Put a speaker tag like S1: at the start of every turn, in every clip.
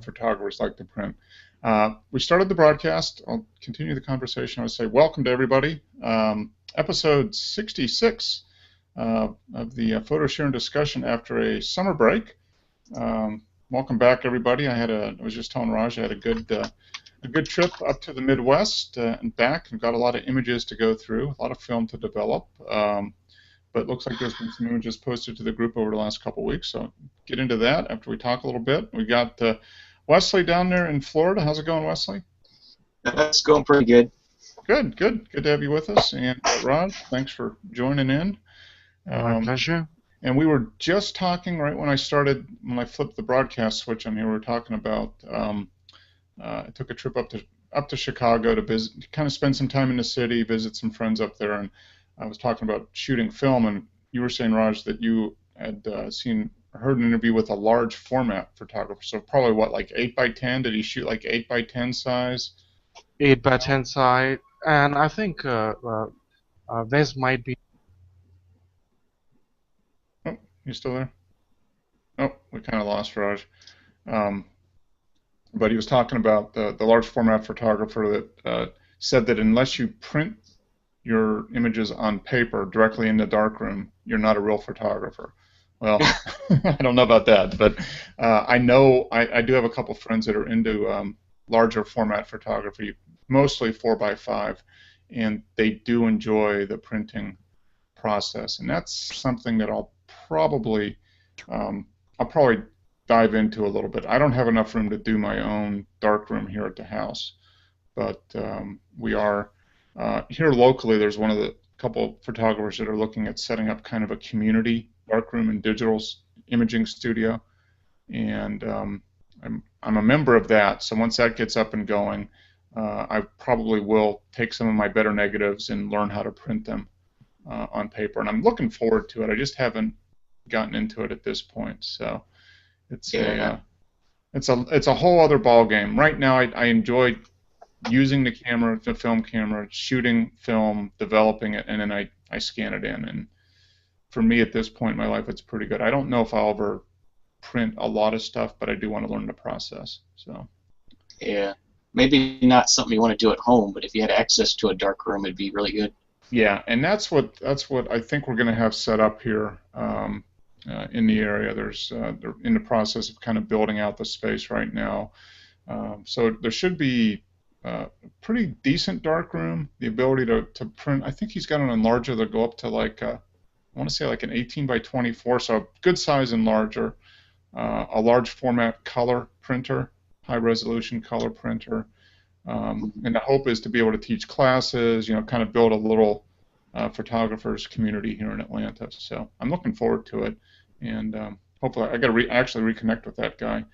S1: photographers like to print. We started the broadcast. I'll continue the conversation. I would say welcome to everybody. Episode 66 of the photo sharing discussion after a summer break. Welcome back, everybody. I was just telling Raj I had a good trip up to the Midwest and back, and got a lot of images to go through, a lot of film to develop. But it looks like there's been some images posted to the group over the last couple of weeks, so get into that after we talk a little bit. We got Wesley down there in Florida. How's it going, Wesley?
S2: That's going pretty good.
S1: Good to have you with us. And Raj, thanks for joining in.
S3: My pleasure.
S1: And we were just talking right when I flipped the broadcast switch on here. We were talking about I took a trip up to Chicago to visit, kind of spend some time in the city, visit some friends up there, and I was talking about shooting film. And you were saying, Raj, that you had heard an interview with a large format photographer. So probably what, like 8x10? Did he shoot like 8x10 size?
S3: 8x10 size, and I think Wes might be.
S1: Oh, you still there? Oh, we kind of lost Raj. But he was talking about the large format photographer that said that unless you print your images on paper directly in the darkroom, you're not a real photographer. Well, I don't know about that, but I know I do have a couple friends that are into larger format photography, mostly 4x5, and they do enjoy the printing process, and that's something that I'll probably dive into a little bit. I don't have enough room to do my own darkroom here at the house, but we are here locally. There's one of the couple photographers that are looking at setting up kind of a community darkroom and digital imaging studio, and I'm a member of that. So once that gets up and going, I probably will take some of my better negatives and learn how to print them on paper, and I'm looking forward to it. I just haven't gotten into it at this point, so it's a whole other ball game. Right now, I enjoy using the camera, the film camera, shooting film, developing it, and then I scan it in. And for me, at this point in my life, it's pretty good. I don't know if I'll ever print a lot of stuff, but I do want to learn the process. So.
S2: Yeah, maybe not something you want to do at home, but if you had access to a dark room, it'd be really good.
S1: Yeah, and that's what I think we're going to have set up here in the area. They're in the process of kind of building out the space right now. So there should be a pretty decent dark room, the ability to print. I think he's got an enlarger that'll go up to like I want to say like an 18x24, so a good size enlarger, a large format color printer, high resolution color printer, and the hope is to be able to teach classes, kind of build a little photographers community here in Atlanta. So I'm looking forward to it, and hopefully I got to actually reconnect with that guy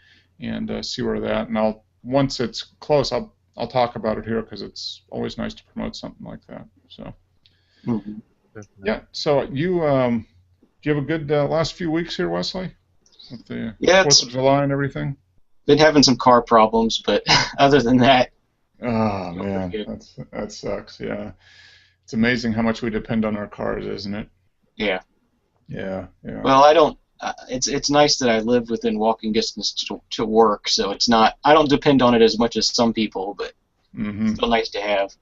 S1: and see where that. And once it's close, I'll talk about it here because it's always nice to promote something like that. So.
S2: Mm-hmm.
S1: Yeah. So do you have a good last few weeks here, Wesley? With the 4th of July and everything?
S2: Been having some car problems, but other than that.
S1: Oh, man. That sucks, yeah. It's amazing how much we depend on our cars, isn't it?
S2: Yeah.
S1: Yeah.
S2: Well, I don't. It's nice that I live within walking distance to work, so it's not. I don't depend on it as much as some people, but it's still nice to have.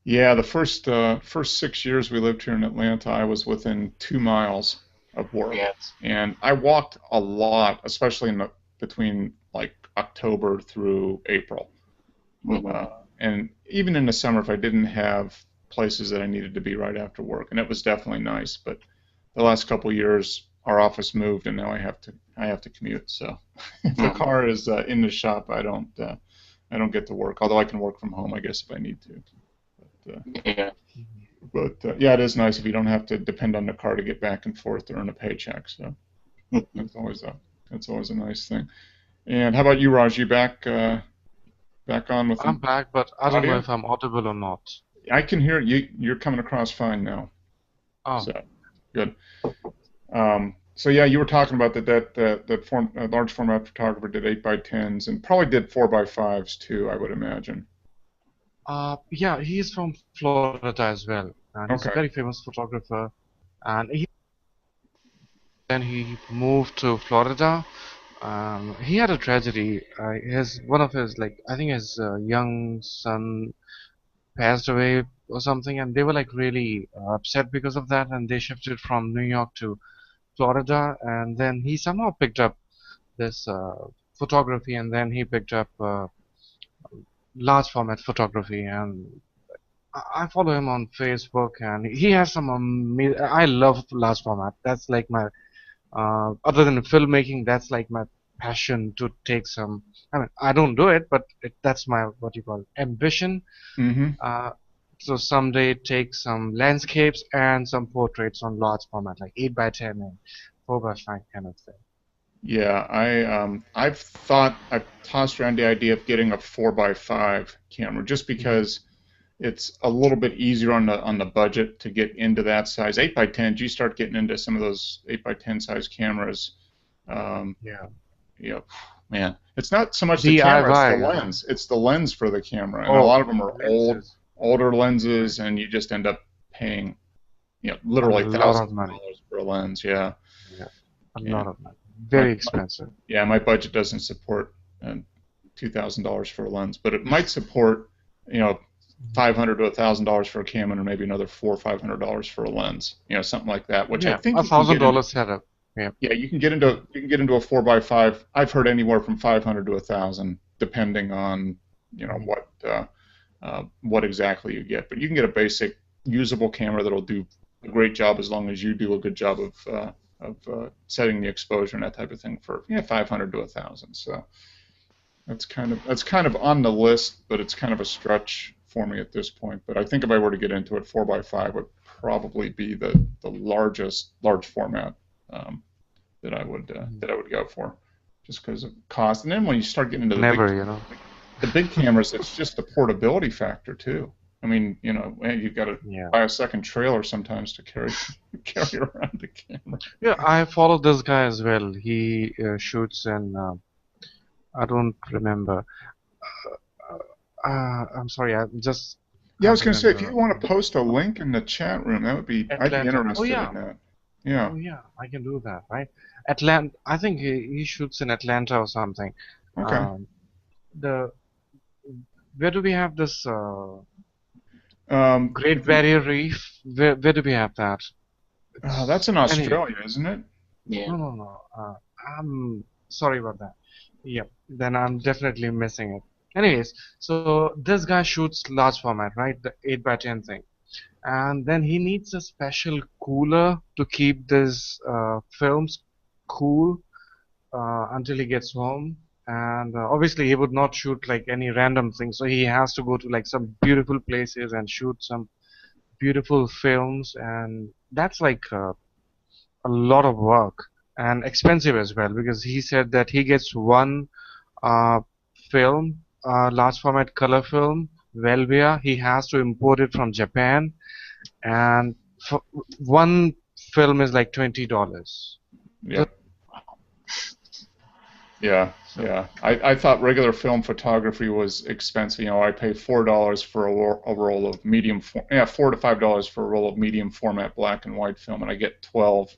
S1: Yeah, the first 6 years we lived here in Atlanta, I was within 2 miles of work, and I walked a lot, especially between like October through April, and even in the summer if I didn't have places that I needed to be right after work, and it was definitely nice. But the last couple of years, our office moved, and now I have to commute. So if the car is in the shop, I don't get to work. Although I can work from home, I guess, if I need to. But yeah, it is nice if you don't have to depend on the car to get back and forth to earn a paycheck. So that's always a nice thing. And how about you, Raj? You back on with?
S3: I'm back, but I don't know if I'm audible or not.
S1: I can hear you. You're coming across fine now.
S3: Oh.
S1: So good. So yeah, you were talking about that large format photographer did 8x10s and probably did 4x5s too, I would imagine.
S3: Yeah, he's from Florida as well, and he's a very famous photographer. And then he moved to Florida, He had a tragedy. His one of his like I think his young son passed away or something, and they were like really upset because of that, and they shifted from New York to Florida, and then he somehow picked up this photography, and then he picked up large format photography, and I follow him on Facebook, and he has some amazing. I love large format. That's like my other than filmmaking, that's like my passion to take some. I mean, I don't do it, but that's my what you call ambition.
S1: Mm-hmm.
S3: Uh, so someday take some landscapes and some portraits on large format, like 8 by 10 and 4 by 5 kind of thing.
S1: Yeah, I've tossed around the idea of getting a 4 by 5 camera just
S3: Mhm.
S1: because it's a little bit easier on the budget to get into that size. 8 by 10, you start getting into some of those 8 by 10 size cameras. Um,
S3: Yeah.
S1: you know, man, it's not so much the camera, it's the
S3: DIY.
S1: lens. It's the lens for the camera, and a
S3: Oh,
S1: lot of them are
S3: lenses.
S1: older
S3: Right.
S1: lenses, and you just end up paying,
S3: A
S1: literally
S3: lot
S1: thousands
S3: of
S1: of
S3: money.
S1: dollars for a lens. Yeah,
S3: Yeah. A
S1: yeah.
S3: lot of money.
S1: My,
S3: Very
S1: my
S3: expensive.
S1: yeah, my budget doesn't support $2,000 for a lens, but it might support, you know,
S3: Mhm.
S1: $500 to $1,000 for a camera, and maybe another $400 or $500 for a lens, something like that. Which I
S3: Yeah,
S1: think
S3: a
S1: you can
S3: thousand
S1: get into.
S3: dollar setup. Yeah.
S1: Yeah, you can get into a 4 by 5. I've heard anywhere from 500 to 1,000, depending on
S3: Mhm.
S1: what exactly you get. But you can get a basic usable camera that'll do a great job as long as you do a good job of setting the exposure and that type of thing for 500 to 1,000. So that's kind of on the list, but it's kind of a stretch for me at this point. But I think if I were to get into it, 4 by 5 would probably be the largest large format um,
S3: Mhm.
S1: that I would go for, just because of cost. And then when you start getting into
S3: Never,
S1: the big cameras, it's just the portability factor too. I mean, man, you've got to
S3: Yeah.
S1: buy a second trailer sometimes to carry carry around the camera.
S3: Yeah, I follow this guy as well. He shoots in, I don't remember. I'm sorry, I just
S1: Yeah, I
S3: can't
S1: was going to say, if
S3: remember.
S1: you want to post a link in the chat room, I'd be
S3: Atlanta. Oh
S1: interested in
S3: yeah.
S1: that. Yeah.
S3: Oh yeah, I can do that, right? Atlanta. I think he shoots in Atlanta or something.
S1: Okay.
S3: Um, the where do we have this Great
S1: If you,
S3: Barrier Reef? Where do we have that?
S1: that's
S3: It's
S1: in
S3: any.
S1: Australia, isn't it?
S2: Yeah.
S3: No, no, no. I'm sorry about that. Yep, then I'm definitely missing it. Anyways, so this guy shoots large format, right? The 8 by 10 thing. And then he needs a special cooler to keep these films cool until he gets home. And obviously, he would not shoot like any random thing, so he has to go to like some beautiful places and shoot some beautiful films, and that's like a lot of work and expensive as well because he said that he gets one uh, film, large format color film, Velvia. He has to import it from Japan, and for one film is like $20.
S1: Yeah. Yeah,
S3: So
S1: yeah. I thought regular film photography was expensive. I pay $4 for a roll of $4 to $5 for a roll of medium format black and white film, and I get 12.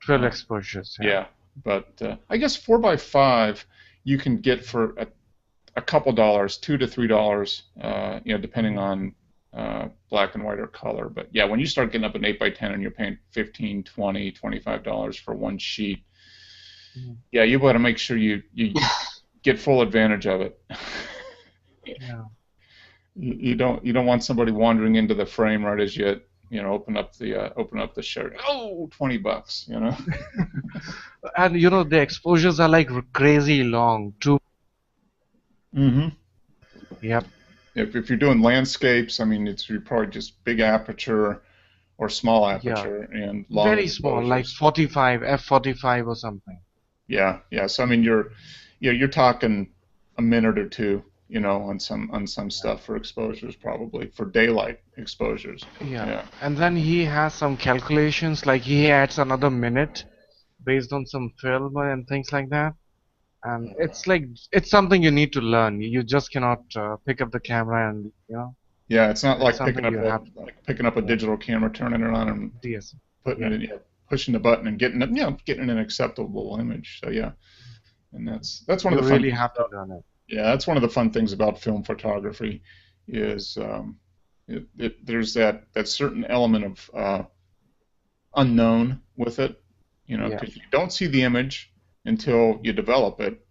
S3: 12
S1: Uh,
S3: exposures, yeah.
S1: yeah, but I guess 4 by 5 you can get for a couple dollars, $2 to $3, depending
S3: Mhm.
S1: on black and white or color. But yeah, when you start getting up an 8 by 10 and you're paying 15, 20, $25 for one sheet,
S3: Mhm.
S1: yeah, you got to make sure you get full advantage of it.
S3: Yeah.
S1: You don't want somebody wandering into the frame right as you open up the shirt. Oh, $20.
S3: And the exposures are like crazy long too.
S1: Mm-hmm.
S3: Yep.
S1: If you're doing landscapes, I mean, you're probably just big aperture or small
S3: Yeah.
S1: aperture and long
S3: Very small, like
S1: exposures.
S3: 45, f45 or something.
S1: Yeah, yeah. So I mean, you're talking a minute or two, on some
S3: Yeah.
S1: stuff for exposures, probably for daylight exposures.
S3: Yeah.
S1: Yeah.
S3: And then he has some calculations, like he adds another minute based on some film and things like that. And it's like it's something you need to learn. You just cannot pick up the camera and
S1: Yeah, it's not
S3: it's
S1: like
S3: something you have to learn.
S1: picking up a
S3: Yeah.
S1: digital camera, turning it on, and
S3: DS.
S1: putting
S3: Yeah.
S1: it, pushing the button and getting an acceptable image. So yeah, And that's one
S3: You
S1: of the fun
S3: really
S1: things
S3: have to
S1: about,
S3: learn it.
S1: yeah, that's one of the fun things about film photography is there's that certain element of unknown with it, you know,
S3: Yeah.
S1: because you don't see the image until you develop it,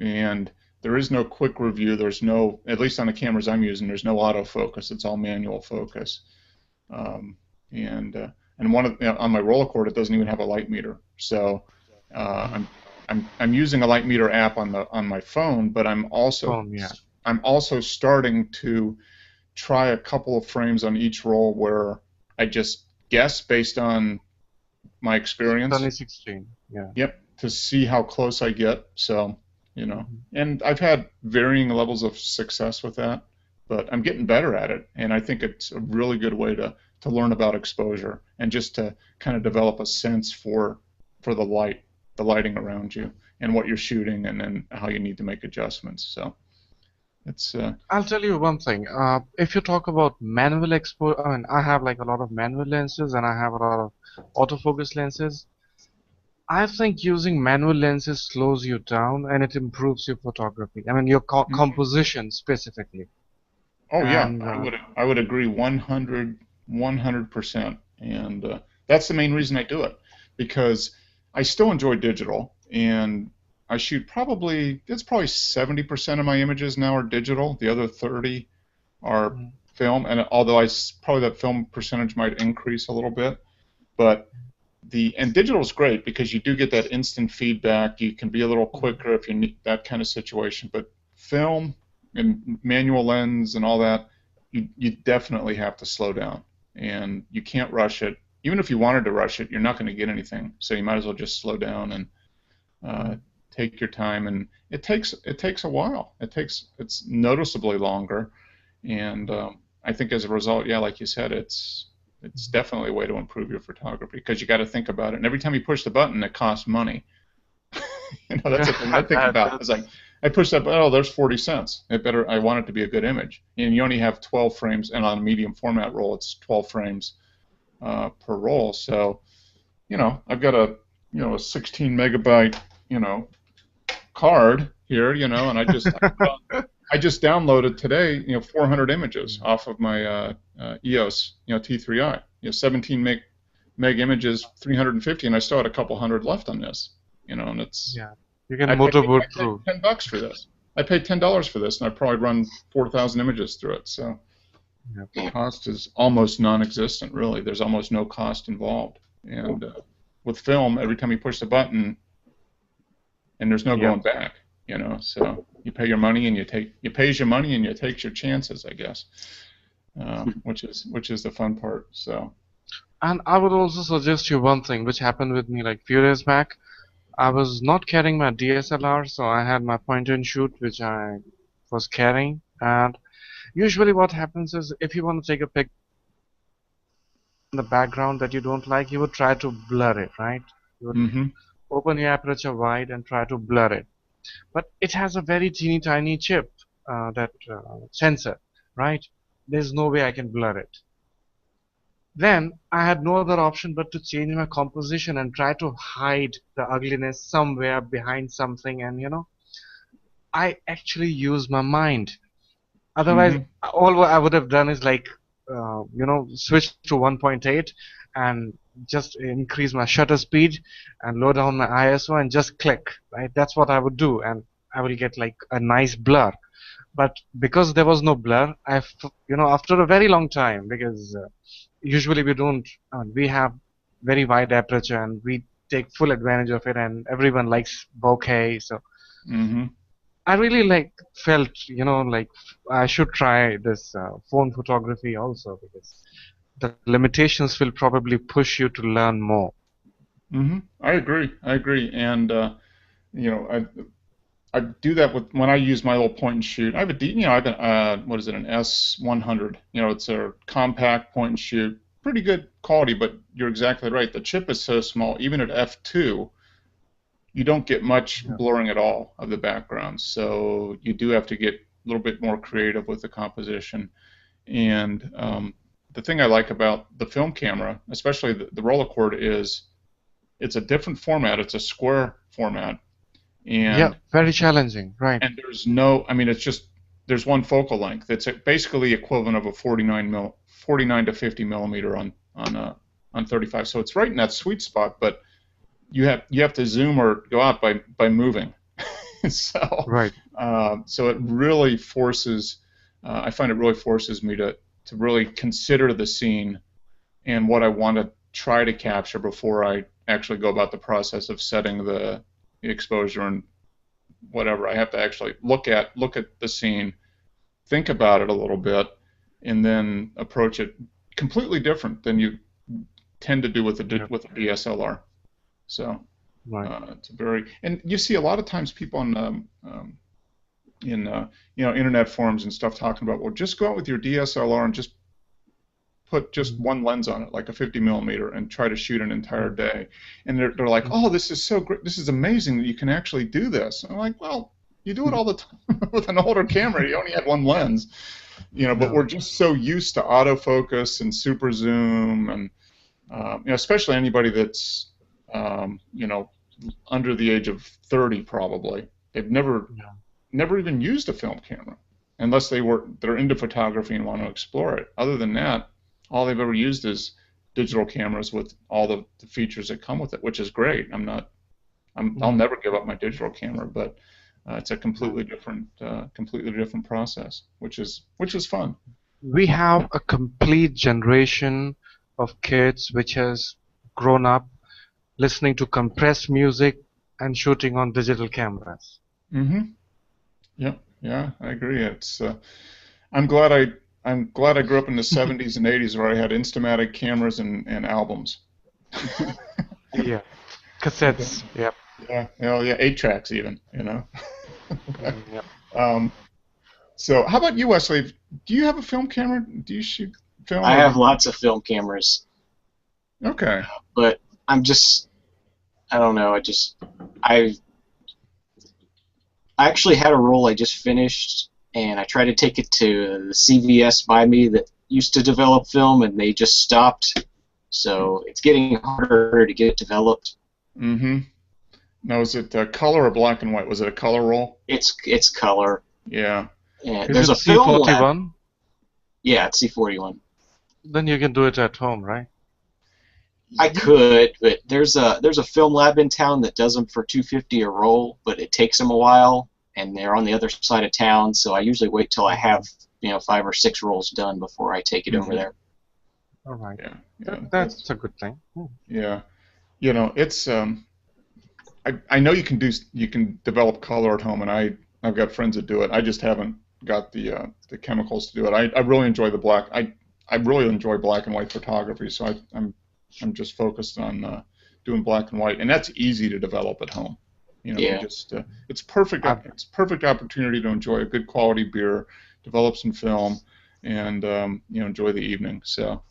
S1: and there is no quick review. There's no, at least on the cameras I'm using, there's no autofocus. It's all manual focus. Um, and one of, on my roller cord, it doesn't even have a light meter. So
S3: Mhm.
S1: I'm using a light meter app on my phone, but
S3: Phone, yeah.
S1: I'm also starting to try a couple of frames on each roll where I just guess based on my experience.
S3: Sunny 16. Yeah.
S1: Yep, to see how close I get. So, you know,
S3: Mhm.
S1: and I've had varying levels of success with that, but I'm getting better at it, and I think it's a really good way to learn about exposure and just to kind of develop a sense for the lighting around you, and what you're shooting, and then how you need to make adjustments. So it's
S3: I'll tell you one thing. If you talk about manual expo, I mean, I have like a lot of manual lenses and I have a lot of autofocus lenses. I think using manual lenses slows you down and it improves your photography. I mean, your composition specifically.
S1: oh yeah,
S3: And
S1: I would agree 100%. And that's the main reason I do it, because I still enjoy digital, and I shoot it's probably 70% of my images now are digital. The other 30 are
S3: mm,
S1: film, and although probably that film percentage might increase a little bit, but and digital is great because you do get that instant feedback. You can be a little quicker if you need that kind of situation. But film and manual lens and all that, you definitely have to slow down, and you can't rush it. Even if you wanted to rush it, you're not going to get anything. So you might as well just slow down and uh, take your time. And it takes a while. It's noticeably longer, and I think as a result, yeah, like you said, it's definitely a way to improve your photography, because you got to think about it. And every time you push the button, it costs money. You know, that's the thing I think about. It's like
S3: that's
S1: I push that button, oh, there's 40 cents. I want it to be a good image. And you only have 12 frames, and on a medium format roll, it's 12 frames per roll. So, you know, I've got a 16 megabyte, you know, card here, you know, and I just downloaded today, 400 images off of my EOS, T3i. 17 meg images, 350, and I still had a couple hundred left on this. And
S3: yeah. You can
S1: I paid
S3: motorboat
S1: I paid
S3: through.
S1: $10 for this. I paid $10 for this, and I probably run 4,000 images through it. So
S3: Yeah.
S1: the cost is almost non-existent, really. There's almost no cost involved. And with film, every time you push the button, and there's no
S3: Yep.
S1: going back. So you pay your money, and you pays your money, and you takes your chances, I guess, which is the fun part. So.
S3: And I would also suggest you one thing which happened with me like few days back. I was not carrying my DSLR, so I had my point and shoot which I was carrying. And usually what happens is if you want to take a picture in the background that you don't like, you would try to blur it, right? You would
S1: Mm-hmm.
S3: open your aperture wide and try to blur it. But it has a very teeny tiny chip, that sensor, right? There's no way I can blur it. Then I had no other option but to change my composition and try to hide the ugliness somewhere behind something. And I actually use my mind. Otherwise,
S1: Mm-hmm.
S3: all what I would have done is like, switch to 1.8 and just increase my shutter speed and lower down my ISO and just click, right? That's what I would do, and I will get like a nice blur. But because there was no blur, after a very long time, because usually we don't, we have very wide aperture and we take full advantage of it, and everyone likes bokeh. So
S1: Mm-hmm.
S3: I really like felt, like I should try this phone photography also, because the limitations will probably push you to learn more.
S1: Mm-hmm. I agree. And you know, I do that when I use my little point and shoot. I have I have what is it, an S100? It's a compact point and shoot, pretty good quality. But you're exactly right. The chip is so small. Even at f2, you don't get much
S3: Yeah.
S1: blurring at all of the background. So you do have to get a little bit more creative with the composition. And the thing I like about the film camera, especially the roller cord, is it's a different format. It's a square format,
S3: Yeah,
S1: and
S3: very challenging, right?
S1: there's no, I mean, it's just there's one focal length. It's basically equivalent of a 49 to 50 millimeter on 35. So it's right in that sweet spot, but you have to zoom or go out by moving. so
S3: Right.
S1: so it really forces. I find it really forces me to really consider the scene and what I want to try to capture before I actually go about the process of setting the exposure and whatever. I have to actually look at the scene, think about it a little bit, and then approach it completely different than you tend to do with
S3: Yeah.
S1: a DSLR. So
S3: Right.
S1: it's very, and you see a lot of times people in internet forums and stuff talking about, well, just go out with your DSLR and just put just
S3: Mhm.
S1: one lens on it, like a 50 millimeter, and try to shoot an entire
S3: Mhm.
S1: day. And they're like, oh, this is so great, this is amazing that you can actually do this. I'm like, well, you do it all the time with an older camera. You only had one lens, but
S3: No.
S1: we're just so used to autofocus and super zoom, and especially anybody that's under the age of 30 probably. They've
S3: Yeah.
S1: never even used a film camera unless they're into photography and want to explore it. Other than that, all they've ever used is digital cameras with all the features that come with it, which is great. I'll
S3: Mhm.
S1: never give up my digital camera, but it's a
S3: Right.
S1: completely different process, which is fun.
S3: We have a complete generation of kids which has grown up listening to compressed music and shooting on digital cameras.
S1: Mm-hmm. Yeah, yeah, I agree. I'm glad I grew up in the 70s and 80s where I had Instamatic cameras and albums.
S3: Yeah,
S1: Okay.
S3: cassettes. Yep.
S1: Yeah, hell yeah, 8 tracks even.
S3: Yep.
S1: Um, so how about you, Wesley? Do you have a film camera? Do you shoot film
S2: I
S1: or
S2: have lots of film cameras,
S1: Okay.
S2: but I'm just I don't know. I I actually had a roll I just finished, and I tried to take it to the CVS by me that used to develop film, and they just stopped. So it's getting harder to get it developed.
S1: Mm-hmm. Now, is it color or black and white? Was it a color roll?
S2: It's color.
S1: Yeah.
S2: And
S3: Is
S2: there's
S3: it
S2: a film lab.
S3: C41?
S2: Yeah, it's C41.
S3: Then you can do it at home, right?
S2: I
S1: Yeah.
S2: could, but there's a film lab in town that does them for 250 a roll, but it takes them a while, and they're on the other side of town. So I usually wait till I have 5 or 6 rolls done before I take it over
S1: Mm-hmm.
S2: there.
S3: All right.
S1: Yeah. Yeah.
S3: That's a good thing. Hmm.
S1: Yeah. It's I know you can develop color at home, and I've got friends that do it. I just haven't got the chemicals to do it. I really enjoy the black. I really enjoy black and white photography, so I'm just focused on doing black and white, and that's easy to develop at home. You
S2: Yeah.
S1: just it's perfect opportunity to enjoy a good quality beer, develop some film, and enjoy the evening. So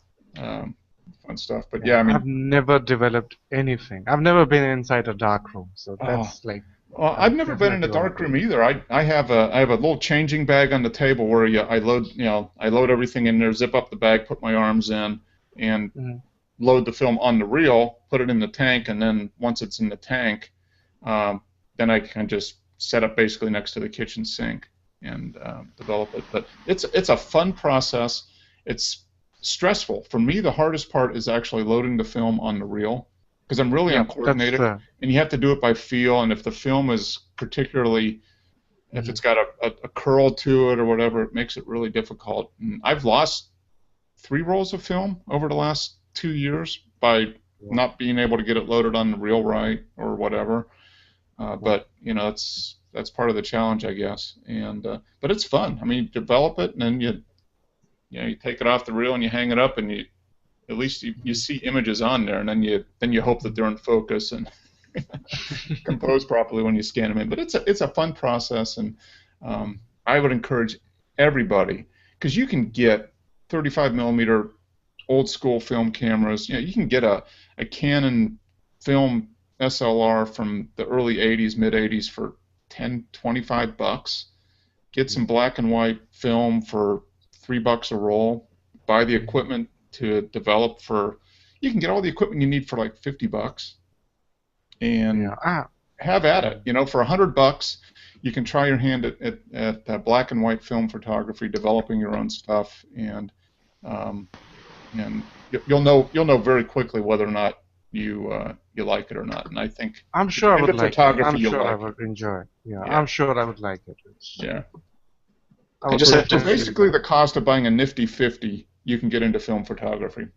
S1: fun stuff. But
S3: Yeah,
S1: yeah, I
S3: I've
S1: mean,
S3: never developed anything. I've never been inside a dark room, so
S1: oh,
S3: that's like
S1: well,
S3: I
S1: I've never been in a
S3: definitely want
S1: dark
S3: to do
S1: room either. I have a little changing bag on the table where I load everything in there, zip up the bag, put my arms in, and
S3: it. Hmm.
S1: load the film on the reel, put it in the tank, and then once it's in the tank, um, then I can just set up basically next to the kitchen sink and develop it. But it's a fun process. It's stressful. For me, the hardest part is actually loading the film on the reel because I'm really
S3: Yep, that's
S1: uncoordinated,
S3: the.
S1: and you have to do it by feel. And if the film is particularly if
S3: Mhm.
S1: it's got a curl to it or whatever, it makes it really difficult. And I've lost 3 rolls of film over the last 2 years by
S3: Wow.
S1: not being able to get it loaded on the reel right or whatever.
S3: Wow.
S1: But that's part of the challenge, I guess. And but it's fun. I mean, you develop it and then you take it off the reel and you hang it up and you at least you
S3: Mhm.
S1: see images on there and then you hope that they're in focus and compose properly when you scan them in. But it's a fun process, and I would encourage everybody because you can get 35 millimeter old school film cameras. You can get a Canon film SLR from the early 80s, mid 80s for 10, $25. Get some black and white film for $3 a roll. Buy the
S3: Mhm.
S1: equipment to develop for. You can get all the equipment you need for like $50,
S3: Yeah.
S1: and have at it. You know, for $100, you can try your hand at black and white film photography, developing your own stuff, um, and you'll know very quickly whether or not you like it or not. And I think
S3: I'm
S1: if
S3: sure
S1: you're
S3: I would
S1: into
S3: like it. I'm
S1: photography, you'll
S3: sure I
S1: like it.
S3: would enjoy it. Yeah,
S1: Yeah,
S3: I'm sure I would like it.
S1: yeah.
S3: I
S2: I
S3: would
S2: just have
S1: For
S2: to.
S3: definitely.
S1: basically the cost of buying a nifty 50, you can get into film photography.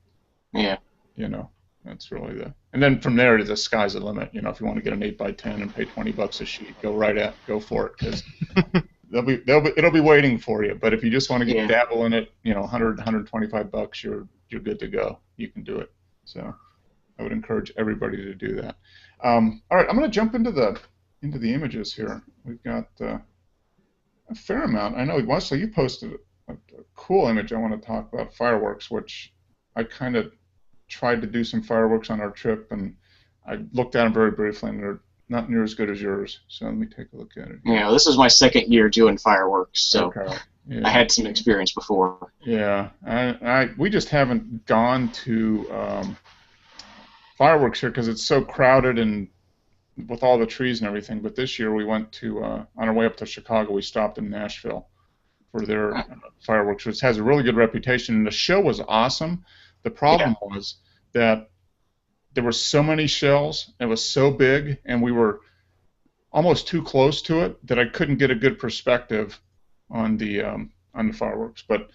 S2: Yeah.
S1: You know, that's really and then from there, the sky's the limit. You know, if you want to get an 8x10 and pay $20 a sheet, go for it, because it'll be waiting for you. But if you just want to
S2: Yeah.
S1: dabble in it, you know, 100, $125, you're good to go. You can do it. So I would encourage everybody to do that. All right, I'm going to jump into the images here. We've got a fair amount. I know, Wesley, you posted a cool image I want to talk about, fireworks, which I kind of tried to do some fireworks on our trip, and I looked at them very briefly, and they're not near as good as yours. So let me take a look at it.
S2: Yeah. This is my second year doing fireworks, so
S1: Okay. Yeah.
S2: I had some experience before.
S1: Yeah. We just haven't gone to fireworks here because it's so crowded and with all the trees and everything. But this year we went to on our way up to Chicago. We stopped in Nashville for their fireworks, which has a really good reputation. And the show was awesome. The problem was that there were so many shells. It was so big, and we were almost too close to it that I couldn't get a good perspective on the fireworks. But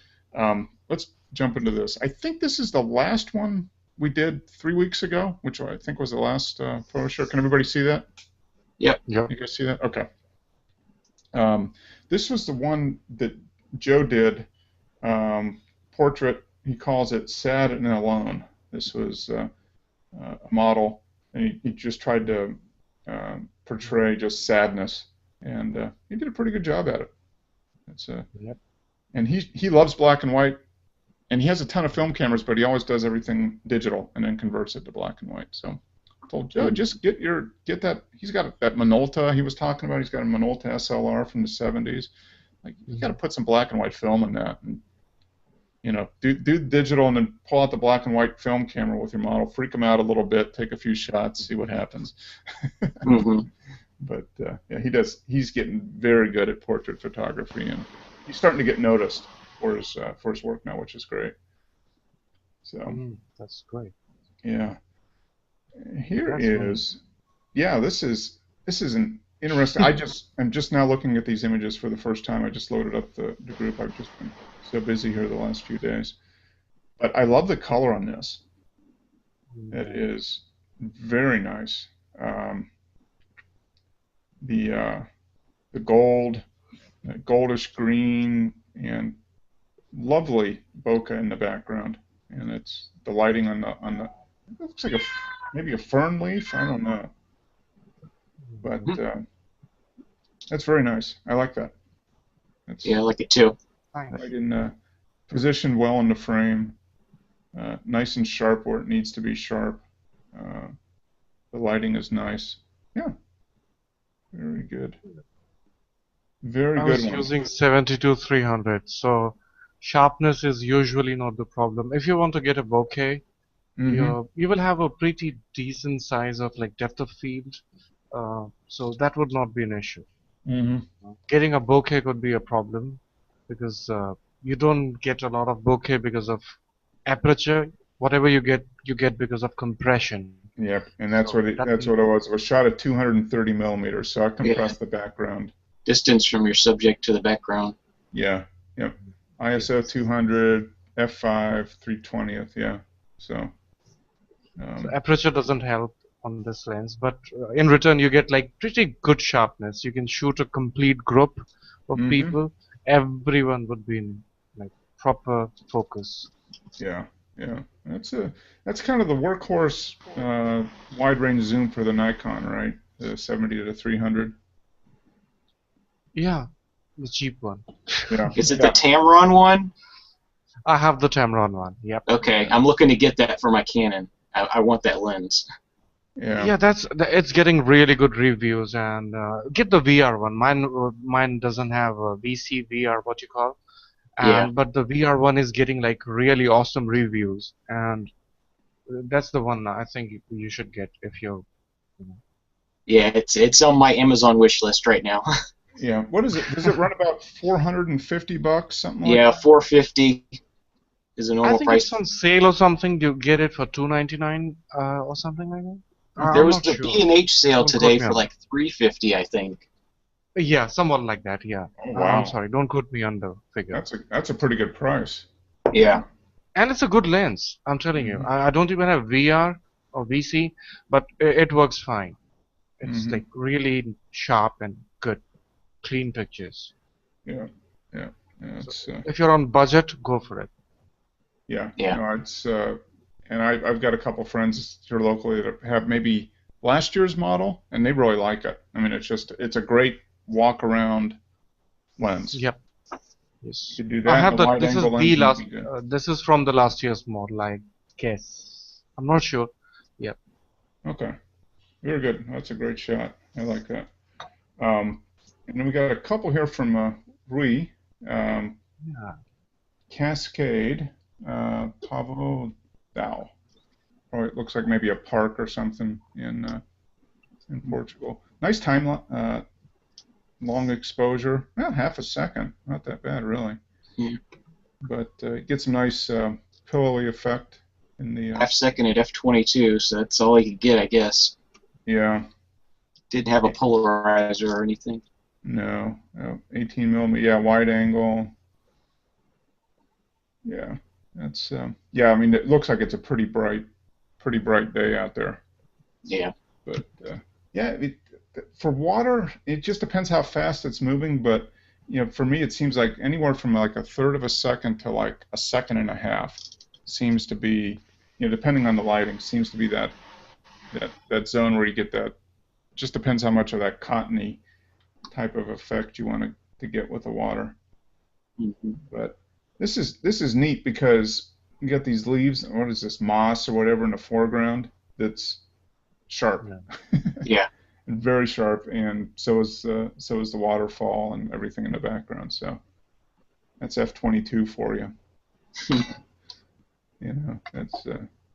S1: let's jump into this. I think this is the last one we did 3 weeks ago, which I think was the last photo shoot. Can everybody see that?
S2: Yep.
S3: Yep.
S1: You guys see that? Okay. This was the one that Joe did, portrait. He calls it Sad and Alone. This was a model, and he just tried to portray just sadness, and he did a pretty good job at it. It's
S3: Yep.
S1: And he loves black and white, and he has a ton of film cameras, but he always does everything digital and then converts it to black and white. So I told Joe, just get that. He's got that Minolta he was talking about. He's got a Minolta SLR from the 70s. Like, you got to put some black and white film in that, and you know, do digital and then pull out the black and white film camera with your model, freak them out a little bit, take a few shots, see what happens.
S2: Mm-hmm.
S1: But yeah, he's getting very good at portrait photography, and he's starting to get noticed for his work now, which is great. So
S3: That's great.
S1: yeah, here
S3: That's
S1: is this is an interesting. I'm just now looking at these images for the first time. I just loaded up the group. I've just been so busy here the last few days, but I love the color on this. It is very nice. The gold, goldish green, and lovely bokeh in the background, and it's the lighting on the. It looks like maybe a fern leaf. I don't know, but that's very nice. I like that.
S2: Yeah, I like it too.
S1: Right in positioned well in the frame, nice and sharp where it needs to be sharp. The lighting is nice. Yeah, very good. Very
S3: I
S1: good
S3: was
S1: one.
S3: using 72-300, so sharpness is usually not the problem. If you want to get a bokeh, you will have a pretty decent size of like depth of field, so that would not be an issue. Getting a bokeh could be a problem because you don't get a lot of bokeh because of aperture. Whatever you get because of compression.
S1: Yep, and that's what it was. It was shot at 230 millimeters, so I compressed the background.
S2: Distance from your subject to the background.
S1: Yeah, yep. ISO 200, f5, 3/20th, yeah. So
S3: aperture doesn't help on this lens, but in return you get like pretty good sharpness. You can shoot a complete group of people. Everyone would be in like proper focus.
S1: Yeah, yeah. That's kind of the workhorse wide range zoom for the Nikon, right? The 70-300.
S3: Yeah, the cheap one.
S1: Yeah.
S2: Is it the Tamron one?
S3: I have the Tamron one. Yep.
S2: Okay, I'm looking to get that for my Canon. I want that lens.
S1: Yeah.
S3: Yeah, it's getting really good reviews, and get the VR one. Mine doesn't have a VC VR, what you call, but the VR one is getting like really awesome reviews, and that's the one I think you should get if you're.
S2: Yeah, it's on my Amazon wish list right now.
S1: Yeah. What is it? Does it run about $450, something like
S2: Yeah,
S1: that?
S2: 450 is a
S3: I
S2: normal
S3: think it's
S2: price.
S3: on sale or something. You get it for 299 or something like that.
S2: There
S3: I'm
S1: Okay.
S2: was
S3: not
S2: the
S3: sure.
S2: B&H sale
S3: Don't quote
S2: today
S3: me
S2: for
S3: on that.
S2: like 350, I think.
S3: Yeah, somewhat like that. Yeah.
S1: Oh
S3: I'm
S1: wow.
S3: sorry. Don't quote me on the figure.
S1: That's a pretty good price.
S2: Yeah.
S1: Yeah.
S3: And it's a good lens. I'm telling you.
S1: Hmm.
S3: I don't even have VR or VC, but it works fine. It's
S1: Hmm.
S3: like really sharp and good, clean pictures.
S1: Yeah. Yeah. Yeah.
S3: So
S1: It's
S3: if you're on budget, go for it.
S1: yeah.
S2: Yeah.
S1: No, it's and I've got a couple friends here locally that have maybe last year's model, and they really like it. I mean, it's a great walk around lens.
S3: Yep.
S1: You
S3: Yes.
S1: could do
S3: I
S1: that, and
S3: have
S1: the
S3: that.
S1: wide
S3: This is
S1: angle
S3: the
S1: lens might
S3: last.
S1: be good.
S3: This is from the last year's model, I guess. I'm not sure. Yep.
S1: Okay. Very good. That's a great shot. I like that. Um, and then we got a couple here from Rui. Um,
S3: Yeah.
S1: Cascade, Pavo Dow. Oh, it looks like maybe a park or something in Portugal. Nice long exposure. Well, half a second. Not that bad, really.
S2: Yeah.
S1: But it gets a nice pillowy effect in the.
S2: Half second at f22, so that's all I could get, I guess.
S1: Yeah.
S2: Didn't have a polarizer or anything.
S1: No. 18 millimeter. Yeah, wide angle. Yeah. That's. Yeah. I mean, it looks like it's a pretty bright day out there.
S2: Yeah.
S1: But yeah, for water, it just depends how fast it's moving. But for me, it seems like anywhere from like a third of a second to like a second and a half seems to be, depending on the lighting, seems to be that zone where you get that. Just depends how much of that cottony type of effect you want to get with the water.
S2: Hmm.
S1: But this is neat because you got these leaves. What is this, moss or whatever in the foreground? That's sharp.
S3: Yeah.
S2: Yeah.
S1: And very sharp, and so is the waterfall and everything in the background. So that's f22 for you.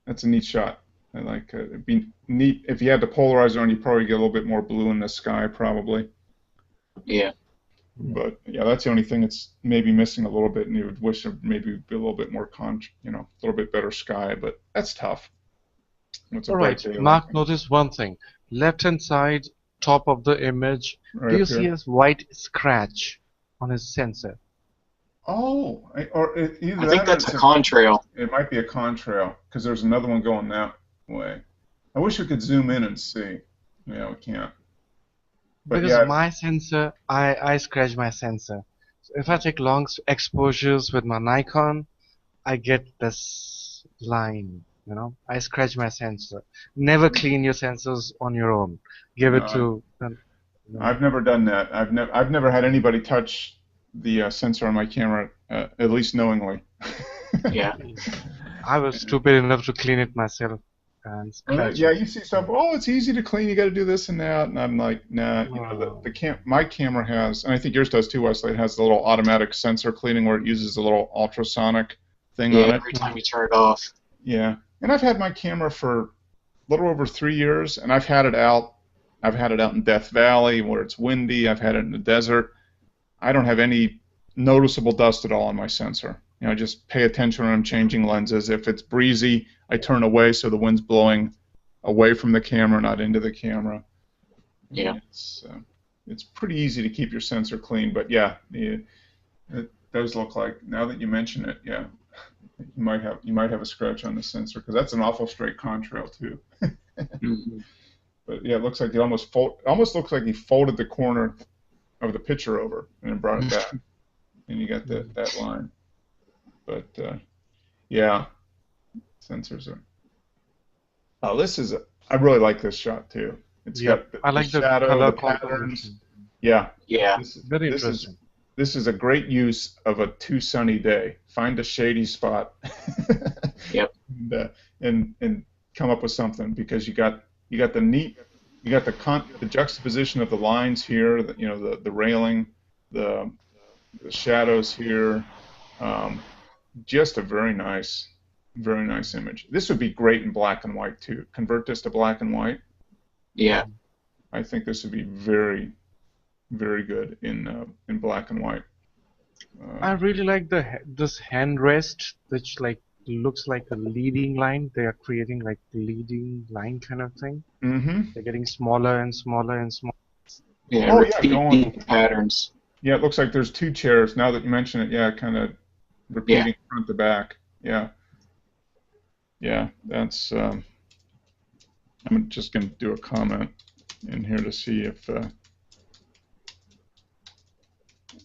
S1: That's a neat shot. I like it. It'd be neat if you had the polarizer on. You probably get a little bit more blue in the sky, probably.
S2: Yeah.
S1: But yeah, that's the only thing that's maybe missing a little bit, and you would wish it maybe be a little bit more a little bit better sky. But that's tough. It's a
S3: All
S1: bright
S3: right.
S1: day like
S3: Mark, notice one thing. Left-hand side, top of the image.
S1: right
S3: Do you
S1: up
S3: see
S1: here.
S3: a white scratch on his sensor?
S1: Oh, either
S2: I think
S1: that or
S2: that's a contrail.
S1: it might be a contrail because there's another one going that way. I wish we could zoom in and see. Yeah, we can't. But
S3: Because
S1: yeah,
S3: my sensor, I scratch my sensor. So if I take long exposures with my Nikon, I get this line. I scratch my sensor. Never clean your sensors on your own. Give
S1: no,
S3: it to, you know.
S1: I've never done that. I've never had anybody touch the sensor on my camera, at least knowingly.
S2: Yeah.
S3: I was stupid enough to clean it myself and scratch
S1: Yeah,
S3: it.
S1: you see stuff. Oh, it's easy to clean. You got to do this and that, and I'm like, nah.
S3: No.
S1: My camera has, and I think yours does too, Wesley. It has the little automatic sensor cleaning where it uses a little ultrasonic thing
S2: Yeah,
S1: on it.
S2: every time you turn it off.
S1: Yeah, and I've had my camera for a little over 3 years, and I've had it out. I've had it out in Death Valley where it's windy. I've had it in the desert. I don't have any noticeable dust at all on my sensor. Just pay attention when I'm changing lenses. If it's breezy, I turn away so the wind's blowing away from the camera, not into the camera.
S2: Yeah.
S1: It's pretty easy to keep your sensor clean, but yeah, it does look like, now that you mention it, yeah, you might have a scratch on the sensor because that's an awful straight contrail too.
S2: Hmm.
S1: But yeah, it looks like almost looks like he folded the corner of the picture over and then brought it back, and you got that line. But yeah, sensors are. Oh, I really like this shot too. It's
S3: Yep.
S1: got the,
S3: I
S1: the
S3: like the
S1: shadow,
S3: color
S1: the patterns.
S3: composition.
S1: Yeah,
S2: Yeah.
S3: Very
S1: this is
S3: interesting.
S1: this is a great use of a too sunny day. Find a shady spot.
S2: Yep.
S1: And come up with something because you got the juxtaposition of the lines here, the railing, the shadows here. Just a very nice image. This would be great in black and white too. Convert this to black and white.
S2: Yeah.
S1: I think this would be very, very good in black and white.
S3: I
S1: Uh,
S3: really like this hand rest, which like looks like a leading line. They are creating like leading line kind of thing.
S1: mm-hmm.
S3: They're getting smaller and smaller and smaller.
S2: Yeah,
S1: Oh yeah, going.
S2: repeating patterns.
S1: Yeah, it looks like there's two chairs. Now that you mention it, yeah, kind of
S2: Yeah.
S1: repeating front to back. Yeah, yeah, that's. I'm just going to do a comment in here to see if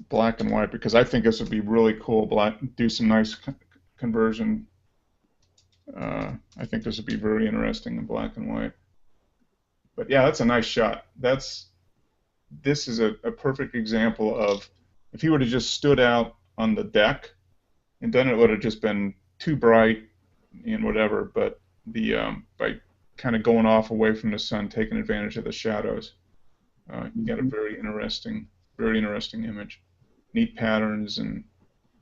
S1: black and white, because I think this would be really cool. Black, do some nice conversion. I think this would be very interesting in black and white. But yeah, that's a nice shot. This is a perfect example of if he would have just stood out on the deck, and then it would have just been too bright and whatever. But by kind of going off away from the sun, taking advantage of the shadows, you got a very interesting image. Neat patterns and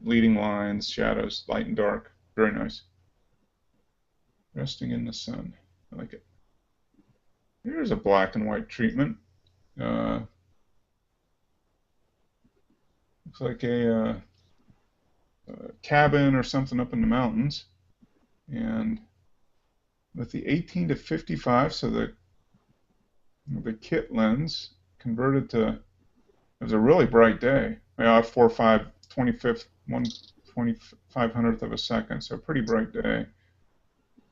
S1: leading lines, shadows, light and dark. Very nice. Resting in the sun. I like it. Here's a black and white treatment. Uh, looks like a cabin or something up in the mountains. And with the 18 to 55, so the kit lens converted to, it was a really bright day. I have 4.5, 25th, 1/2500th of a second, so a pretty bright day.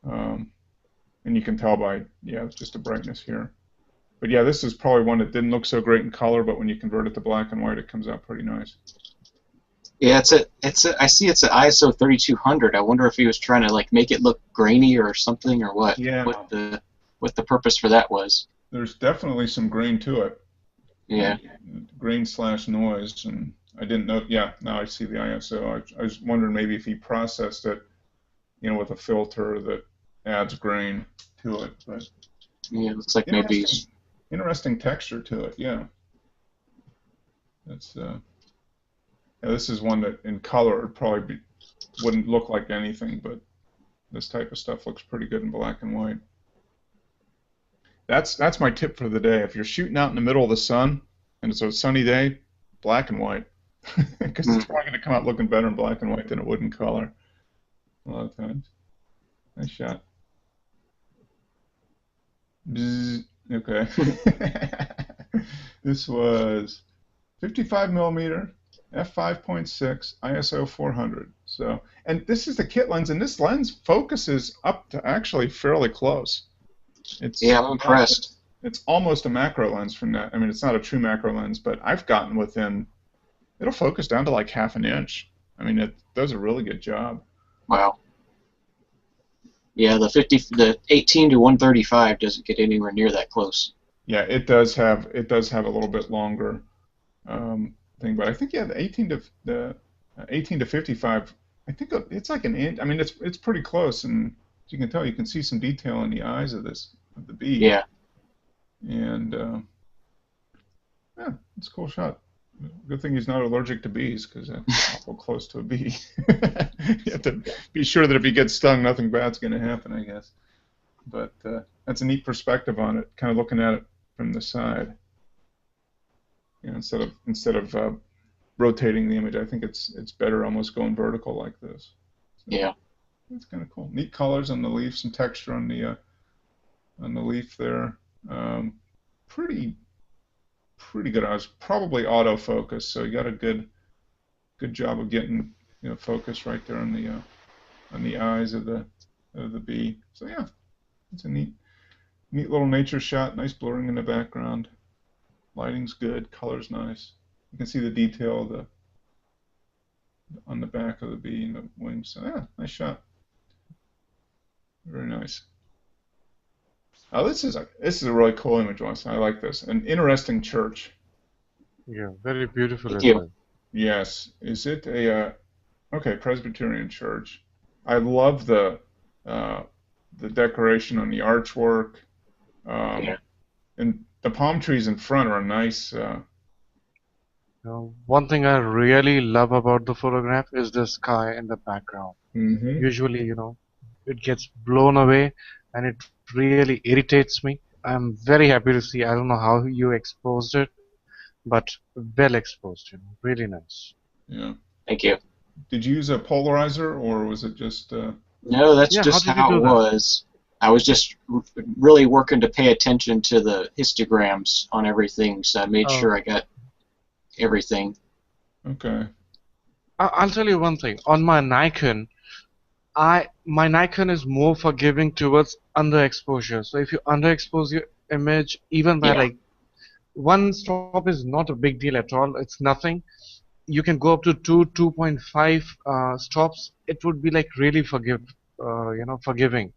S1: And you can tell by, yeah, just the brightness here. But yeah, this is probably one that didn't look so great in color, but when you convert it to black and white, it comes out pretty nice.
S2: Yeah, I see it's an ISO 3200. I wonder if he was trying to like make it look grainy or something, or what.
S1: Yeah.
S2: What the purpose for that was.
S1: There's definitely some grain to it.
S2: Yeah.
S1: Grain/noise, and I didn't know. Yeah, now I see the ISO. I was wondering maybe if he processed it, with a filter that adds grain to it. But
S2: yeah, it looks like maybe
S1: interesting texture to it. Yeah, that's. Yeah, this is one that in color wouldn't look like anything, but this type of stuff looks pretty good in black and white. That's my tip for the day. If you're shooting out in the middle of the sun and it's a sunny day, black and white, because it's probably going to come out looking better in black and white than it would in color a lot of times. Nice shot. Bzz. Okay. This was 55 millimeter. f5.6 ISO 400. So, and this is the kit lens, and this lens focuses up to actually fairly close.
S2: Yeah, I'm impressed.
S1: It's almost a macro lens from that. I mean, it's not a true macro lens, but I've gotten within. It'll focus down to like half an inch. I mean, it does a really good job.
S2: Wow. Yeah, the 18 to 135 doesn't get anywhere near that close.
S1: Yeah, it does have a little bit longer thing, but I think the 18 to 55. I think it's like an inch. I mean, it's pretty close, and as you can tell, you can see some detail in the eyes of the bee.
S2: Yeah.
S1: And yeah, it's a cool shot. Good thing he's not allergic to bees, because that's awful close to a bee. You have to be sure that if he gets stung, nothing bad's going to happen, I guess. But that's a neat perspective on it, kind of looking at it from the side. Instead of rotating the image, I think it's better almost going vertical like this. So,
S2: yeah.
S1: It's kind of cool. Neat colors on the leaf, some texture on the leaf there. Pretty good. I was probably autofocus, so you got a good job of getting focus right there on the eyes of the bee. So yeah, it's a neat little nature shot. Nice blurring in the background. Lighting's good. Color's nice. You can see the detail on the back of the bee and the wings. So yeah, nice shot. Very nice. Oh, this is a really cool image, Wesley. I like this. An interesting church.
S3: Yeah, very beautiful.
S2: Thank you.
S1: Yes. Is it a Presbyterian church? I love the decoration on the archwork.
S2: Yeah.
S1: And the palm trees in front are nice.
S3: One thing I really love about the photograph is the sky in the background.
S1: Mm-hmm.
S3: Usually, it gets blown away, and it really irritates me I'm very happy to see. I don't know how you exposed it, but well exposed. Really nice.
S1: Yeah.
S2: Thank you.
S1: Did you use a polarizer or was it just?
S2: No, that's
S3: Yeah, how
S2: just
S3: did you
S2: how it
S3: do that?
S2: was. I was just really working to pay attention to the histograms on everything, so I made
S3: Oh,
S2: sure I got everything.
S1: Okay.
S3: I'll tell you one thing. On my Nikon, my Nikon is more forgiving towards underexposure. So if you underexpose your image, even by
S2: Yeah,
S3: like one stop is not a big deal at all. It's nothing. You can go up to 2.5 stops. It would be like really forgiving.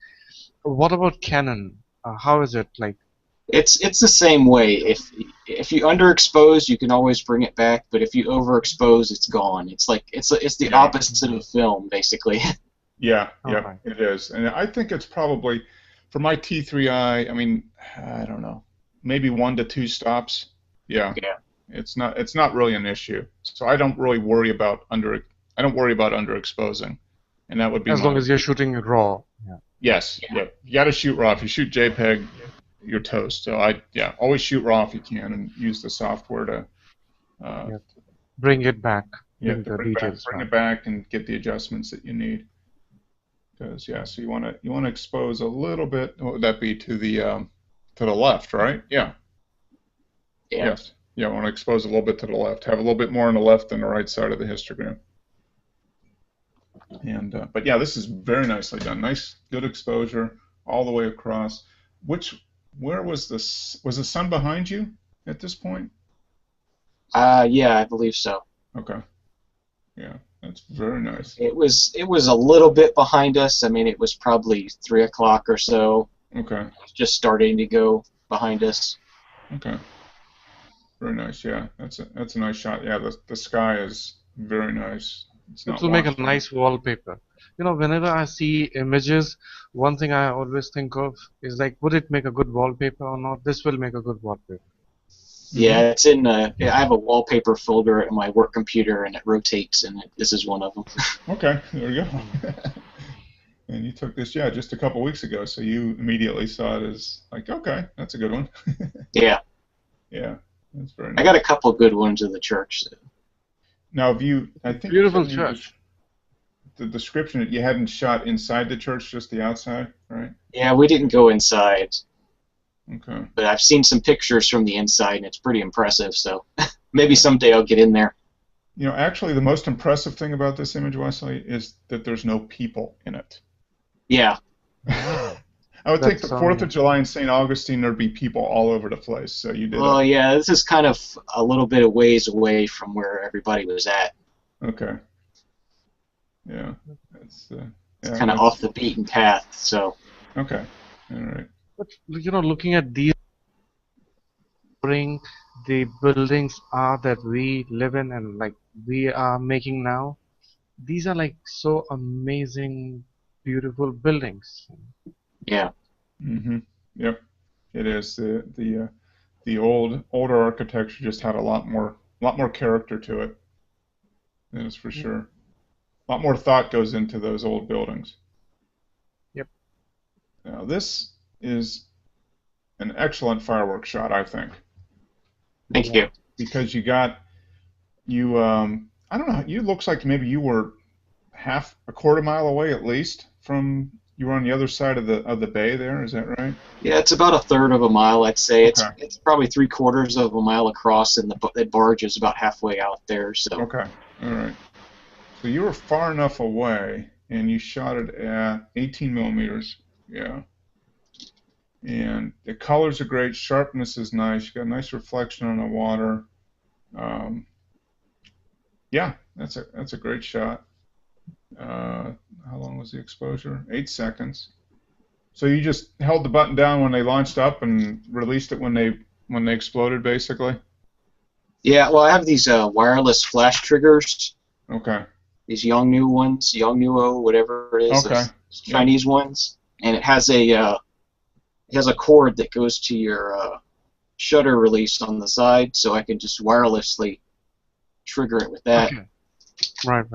S3: What about Canon? How is it like?
S2: it's the same way. If you underexpose, you can always bring it back, but if you overexpose, it's gone. It's like it's the
S1: Yeah.
S2: opposite of film, basically.
S1: Yeah.
S3: All
S1: Yeah.
S3: right.
S1: It is, and I think it's probably for my T3i. I mean, I don't know, maybe 1 to 2 stops. Yeah.
S2: Yeah,
S1: It's not really an issue. So I don't really worry about underexposing, and that would be
S3: As long
S1: my
S3: as you're shooting raw. Yeah.
S1: yes.
S2: yeah,
S1: Yeah. You got to shoot raw. If you shoot JPEG, you're toast. So yeah, always shoot raw if you can, and use the software to uh,
S3: Yeah. Bring it back.
S1: yeah,
S3: Bring
S1: to
S3: the
S1: bring
S3: details
S1: bring
S3: back.
S1: it back and get the adjustments that you need. Because yeah, so you want to expose a little bit. What would that be to the left, right? Yeah.
S2: yeah.
S1: Yes. Yeah, I want to expose a little bit to the left. Have a little bit more on the left than the right side of the histogram. And but yeah, this is very nicely done. Nice, good exposure all the way across. Which where was this? Was the sun behind you at this point?
S2: Yeah, I believe so.
S1: Okay. Yeah, that's very nice.
S2: It was a little bit behind us. I mean, it was probably 3 o'clock or so,
S1: Okay.
S2: just starting to go behind us.
S1: Okay. Very nice. Yeah, that's a nice shot. Yeah, the sky is very nice. It's
S3: It
S1: not
S3: will make a
S1: washed out.
S3: nice wallpaper. Whenever I see images, one thing I always think of is like, would it make a good wallpaper or not? This will make a good wallpaper.
S1: Hmm.
S2: Yeah, it's in. I have a wallpaper folder at my work computer, and it rotates, and this is one of them.
S1: Okay, there we go.
S3: Mm.
S1: And you took this, yeah, just a couple weeks ago, so you immediately saw it as like, okay, that's a good one.
S2: Yeah,
S1: Yeah, that's very
S2: I got a
S1: nice.
S2: couple good ones of the church. So.
S1: Now, I think you said
S3: Beautiful
S1: in
S3: church.
S1: the description that you hadn't shot inside the church, just the outside, right?
S2: Yeah, we didn't go inside,
S1: Okay.
S2: but I've seen some pictures from the inside, and it's pretty impressive. So maybe someday I'll get in there.
S1: Actually, the most impressive thing about this image, Wesley, is that there's no people in it.
S2: Yeah,
S3: Ah,
S1: I would think the
S3: that's
S1: 4th of July in St. Augustine, there'd be people all over the place. So you did
S2: well, yeah, this is kind of a little bit of ways away from where everybody was at.
S1: okay. Yeah, that's
S2: It's
S1: yeah,
S2: kind of off the beaten path. So
S1: okay. All right.
S3: but looking at these bring the buildings are that we live in and like we are making now. These are like so amazing, beautiful buildings.
S2: yeah,
S1: Mm-hmm. Yep. It is the older architecture just had a lot more character to it. That is for sure. A lot more thought goes into those old buildings.
S3: Yep.
S1: Now this is an excellent fireworks shot, I think,
S2: thank
S3: Yeah.
S2: you.
S1: because you I don't know, you looks like maybe you were a quarter mile away at least from you were on the other side of the bay there, is that right?
S2: Yeah, it's about a third of a mile, I'd say. It's
S1: Okay.
S2: it's probably 3/4 of a mile across, and the barge is about halfway out there. So
S1: Okay. All right. So you were far enough away, and you shot it at 18 millimeters. Yeah. And the colors are great. Sharpness is nice. You got a nice reflection on the water. Um, yeah, that's a great shot. Uh, how long was the exposure? 8 seconds. So you just held the button down when they launched up and released it when they exploded, basically.
S2: yeah, well, I have these wireless flash triggers,
S1: Okay.
S2: these Yongnuo ones, Yongnuo, whatever it is,
S1: Okay.
S2: those
S1: Yep.
S2: Chinese ones, and it has a cord that goes to your shutter release on the side, so I can just wirelessly trigger it with that.
S3: Okay. Right.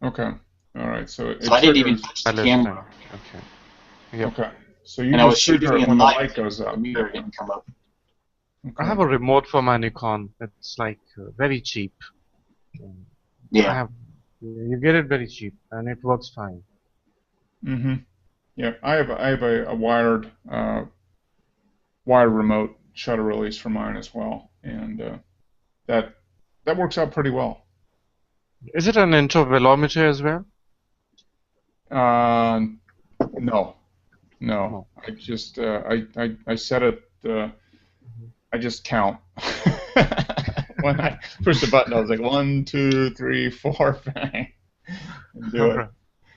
S1: Okay. All right. So
S2: So
S1: it
S2: I didn't even
S1: triggers.
S2: touch the
S3: Wireless thing.
S2: camera.
S3: Okay. Yep.
S1: Okay. So you
S2: And I was
S1: just trigger
S2: shooting
S1: it
S2: in
S1: when the
S2: light,
S1: light goes
S2: the
S1: up.
S2: mirror didn't come up.
S3: I
S1: Okay.
S3: have a remote for my Nikon. It's like very cheap. Um, I
S2: Yeah.
S3: have you get it very cheap and it works fine.
S1: Mm-hmm. Yeah, I have a wired remote shutter release for mine as well, and that that works out pretty well.
S3: Is it an intervalometer as well?
S1: Uh, no, no.
S3: No.
S1: I just I set it. I just count. When I push the button, I was like 1, 2, 3, 4, bang, and do it.
S3: Alright.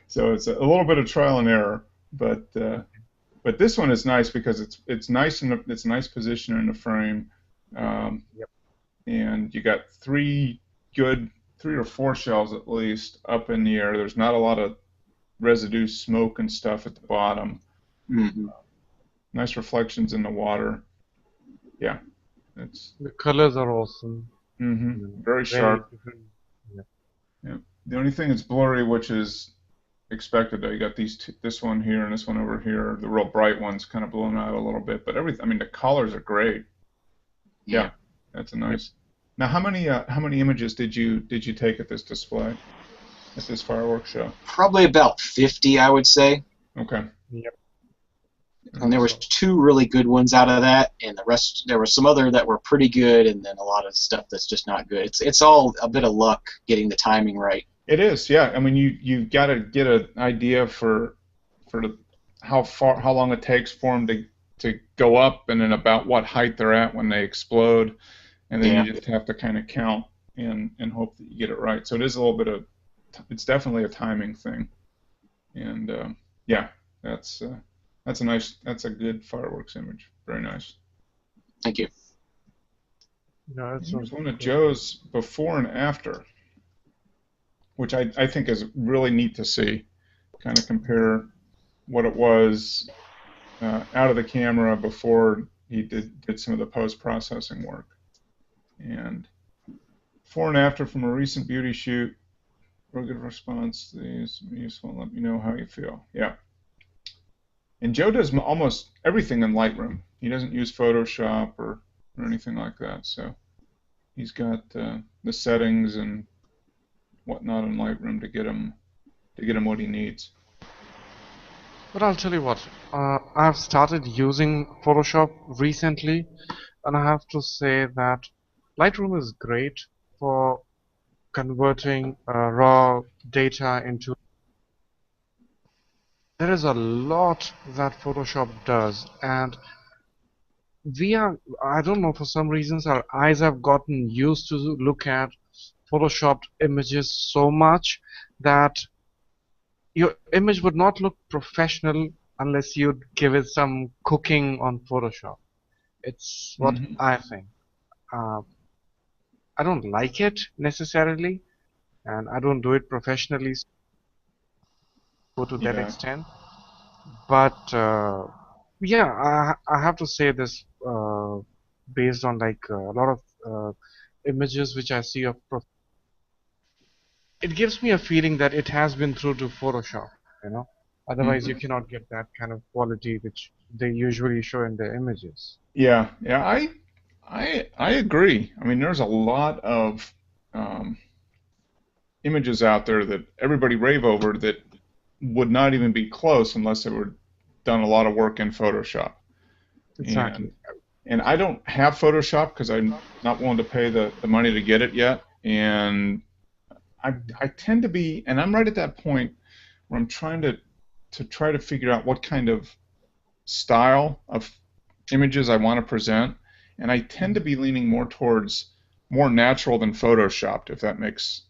S1: So it's a little bit of trial and error, but this one is nice because it's nice in it's a nice position in the frame, um,
S3: Yep.
S1: and you got three or four shells at least up in the air. There's not a lot of residue, smoke, and stuff at the bottom.
S2: Hmm.
S1: Nice reflections in the water. Yeah, it's
S3: The colors are awesome.
S1: very
S3: Very
S1: sharp.
S3: different. Yeah.
S1: Yeah. The only thing that's blurry, which is expected, though, you got this one here and this one over here. The real bright one's kind of blown out a little bit, but everything. I mean, the colors are great.
S2: Yeah.
S1: Yeah, that's a nice. Now, how many images did you take at this display, at this fireworks show?
S2: Probably about 50, I would say.
S1: Okay.
S3: Yep.
S2: And there was 2 really good ones out of that, and the rest there were some other that were pretty good, and then a lot of stuff that's just not good. It's all a bit of luck getting the timing right.
S1: It is, yeah. I mean, you got to get an idea for how long it takes for them to go up, and then about what height they're at when they explode, and then
S2: Yeah.
S1: you just have to kind of count and hope that you get it right. So it is a little bit of, it's definitely a timing thing, and yeah, that's that's a good fireworks image. Very nice.
S2: Thank you.
S3: Yeah, it's
S1: Here's one of
S3: good.
S1: Joe's before and after, which I think is really neat to see. Kind of compare what it was out of the camera before he did some of the post-processing work. And before and after from a recent beauty shoot, real good response. These useful. Let me know how you feel. Yeah. And Joe does almost everything in Lightroom. He doesn't use Photoshop or anything like that. So he's got the settings and whatnot in Lightroom to get him what he needs.
S3: But I'll tell you what, I've started using Photoshop recently, and I have to say that Lightroom is great for converting raw data into. There is a lot that Photoshop does, and I don't know, for some reasons our eyes have gotten used to look at Photoshopped images so much that your image would not look professional unless you'd give it some cooking on Photoshop. It's what
S1: Mm-hmm.
S3: I think. Uh, I don't like it necessarily, and I don't do it professionally so to that
S1: Yeah.
S3: extent. But yeah, I have to say this based on like a lot of images which I see of it gives me a feeling that it has been through to Photoshop, you know. Otherwise, you
S1: Mm-hmm.
S3: cannot get that kind of quality which they usually show in their images.
S1: Yeah. Yeah. I agree. I mean, there's a lot of um, images out there that everybody rave over that would not even be close unless they were done a lot of work in Photoshop.
S3: Exactly.
S1: And I don't have Photoshop because I'm not willing to pay the money to get it yet. And I tend to be, and I'm right at that point where I'm trying to try to figure out what kind of style of images I want to present, and I tend to be leaning more towards more natural than photoshopped, if that makes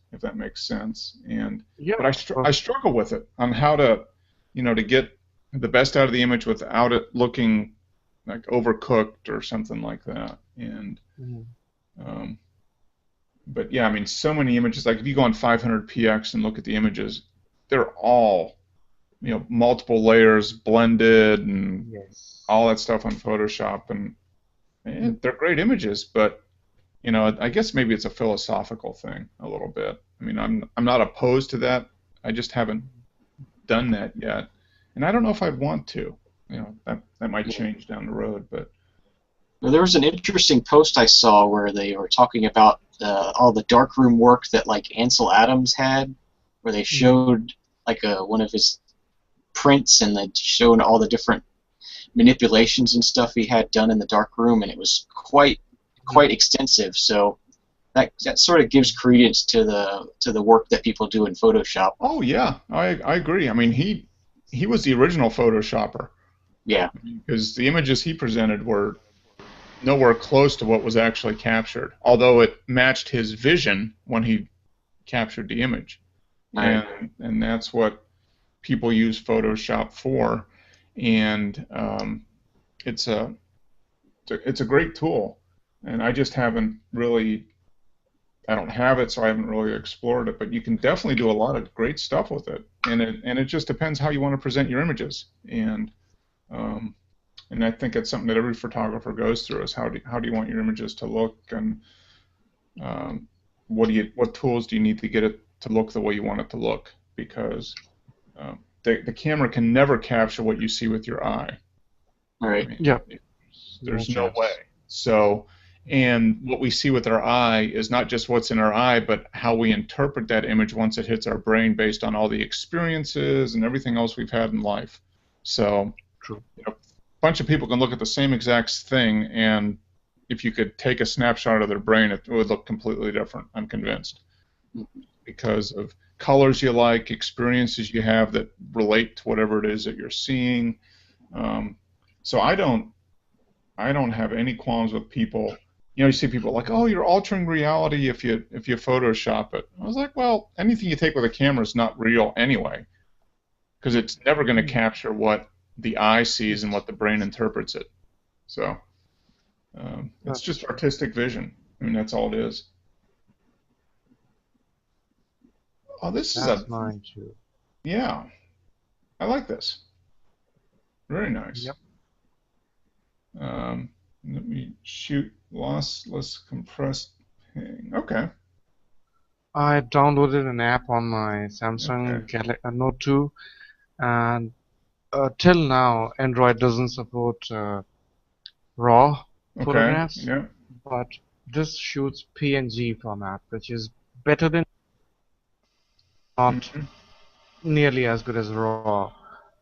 S1: sense. And
S3: Yeah.
S1: but I struggle with it on how to, to get the best out of the image without it looking like overcooked or something like that. And
S3: Mhm.
S1: but yeah, I mean, so many images. Like if you go on 500px and look at the images, they're all multiple layers blended and
S3: Yes.
S1: all that stuff on Photoshop, and they're great images, but I guess maybe it's a philosophical thing a little bit. I mean, I'm not opposed to that. I just haven't done that yet, and I don't know if I'd want to. that might change down the road, but
S2: Now, there was an interesting post I saw where they were talking about all the darkroom work that like Ansel Adams had, where they showed like one of his prints and then showing all the different manipulations and stuff he had done in the darkroom, and it was quite extensive. So that sort of gives credence to the work that people do in Photoshop.
S1: oh yeah, I agree. I mean, he was the original Photoshopper
S2: Yeah.
S1: because the images he presented were nowhere close to what was actually captured, although it matched his vision when he captured the image.
S2: Right.
S1: And that's what people use Photoshop for, and it's a great tool, and I just haven't really, I don't have it, so I haven't really explored it, but you can definitely do a lot of great stuff with it, and it just depends how you want to present your images, um, and I think it's something that every photographer goes through is how do you want your images to look, and what tools do you need to get it to look the way you want it to look, because the camera can never capture what you see with your eye.
S2: All right.
S1: I mean,
S3: Yeah.
S1: there's no way. So, and what we see with our eye is not just what's in our eye, but how we interpret that image once it hits our brain based on all the experiences and everything else we've had in life. So,
S3: True.
S1: a bunch of people can look at the same exact thing, and if you could take a snapshot of their brain, it would look completely different, I'm convinced, because of colors you like, experiences you have that relate to whatever it is that you're seeing. So I don't have any qualms with people. You know, you see people like, oh, you're altering reality if you Photoshop it. I was like, well, anything you take with a camera is not real anyway, because it's never going to capture what the eye sees and what the brain interprets it. So it's just artistic vision. I mean, that's all it is. Oh, this is
S3: That's mine too.
S1: yeah. I like this. Very nice.
S3: Yep.
S1: Let me shoot lossless compressed ping. Okay.
S3: I downloaded an app on my Samsung Note 2, and till now, Android doesn't support RAW
S1: Okay.
S3: photographs,
S1: Yeah.
S3: but this shoots PNG format, which is better than, not nearly as good as RAW.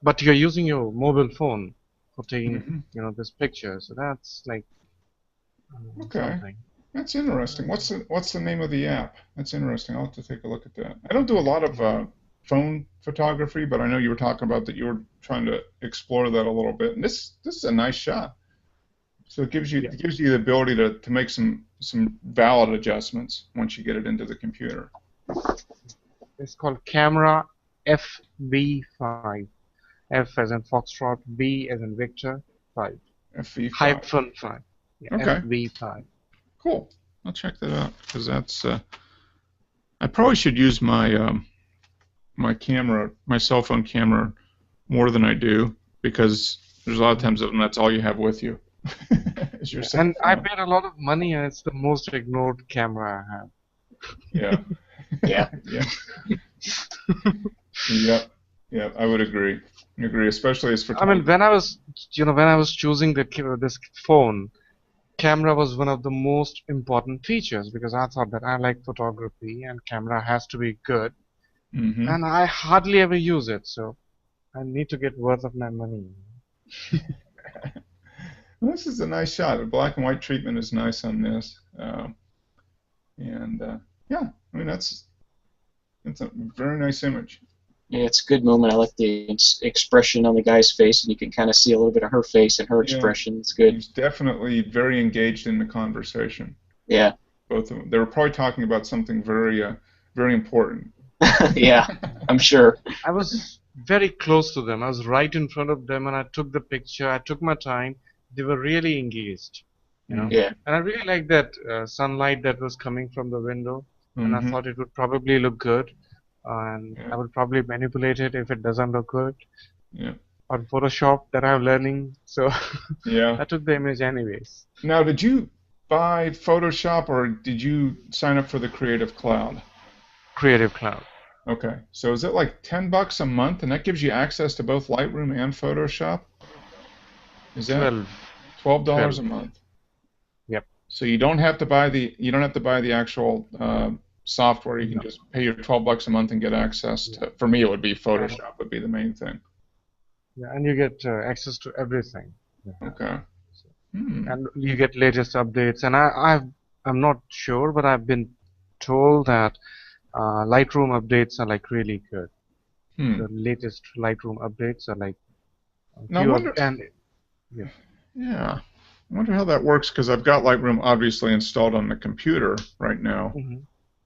S3: But you're using your mobile phone for taking, this picture, so that's like
S1: Okay.
S3: something.
S1: That's interesting. What's the name of the app? That's interesting. I'll have to take a look at that. I don't do a lot of phone photography, but I know you were talking about that you were trying to explore that a little bit. And this is a nice shot. So it gives you the ability to make some valid adjustments once you get it into the computer.
S3: It's called Camera FV5. F as in Foxtrot, B as in Victor, 5.
S1: FV5.
S3: Hyphen 5. Yeah,
S1: Okay.
S3: FV5.
S1: Cool. I'll check that out because that's. I probably should use my my camera, my cell phone camera, more than I do because there's a lot of times that that's all you have with you. Is your cell
S3: And I
S1: phone.
S3: paid a lot of money, and it's the most ignored camera I have.
S1: Yeah.
S2: Yeah.
S1: Yeah. Yep. Yeah. I would agree. I agree, especially as for.
S3: I mean, when I was choosing this phone, camera was one of the most important features because I thought that I like photography and camera has to be good, and I hardly ever use it, so I need to get worth of my money.
S1: Well, this is a nice shot. The black and white treatment is nice on this, and yeah, I mean it's a very nice image.
S2: Yeah, it's a good moment. I like the expression on the guy's face, and you can kind of see a little bit of her face and her expression. It's good.
S1: He's definitely very engaged in the conversation.
S2: Yeah.
S1: Both of them. They were probably talking about something very, very important.
S2: Yeah, I'm sure.
S3: I was very close to them. I was right in front of them, and I took the picture. I took my time. They were really engaged,
S2: Yeah.
S3: And I really liked that sunlight that was coming from the window, and I thought it would probably look good, and I would probably manipulate it if it doesn't look good.
S1: Yeah.
S3: On Photoshop that I'm learning, so
S1: Yeah.
S3: I took the image anyways.
S1: Now, did you buy Photoshop or did you sign up for the Creative Cloud?
S3: Creative Cloud.
S1: Okay. So is it like $10 a month, and that gives you access to both Lightroom and Photoshop? Is that
S3: 12.
S1: $12 a
S3: 12.
S1: month?
S3: Yep.
S1: So you don't have to buy the actual software. You can
S3: No.
S1: just pay your $12 a month and get access
S3: Yeah.
S1: to. For me, it would be
S3: And,
S1: Photoshop would be the main thing.
S3: yeah, and you get access to everything. Yeah.
S1: Okay.
S3: So,
S1: Hmm.
S3: and you get latest updates. And I'm not sure, but I've been told that Lightroom updates are like really good.
S1: Hmm.
S3: The latest Lightroom updates are like
S1: Now I
S3: few of
S1: wonder.
S3: and yeah.
S1: Yeah. I wonder how that works because I've got Lightroom obviously installed on the computer right now.
S3: Hmm.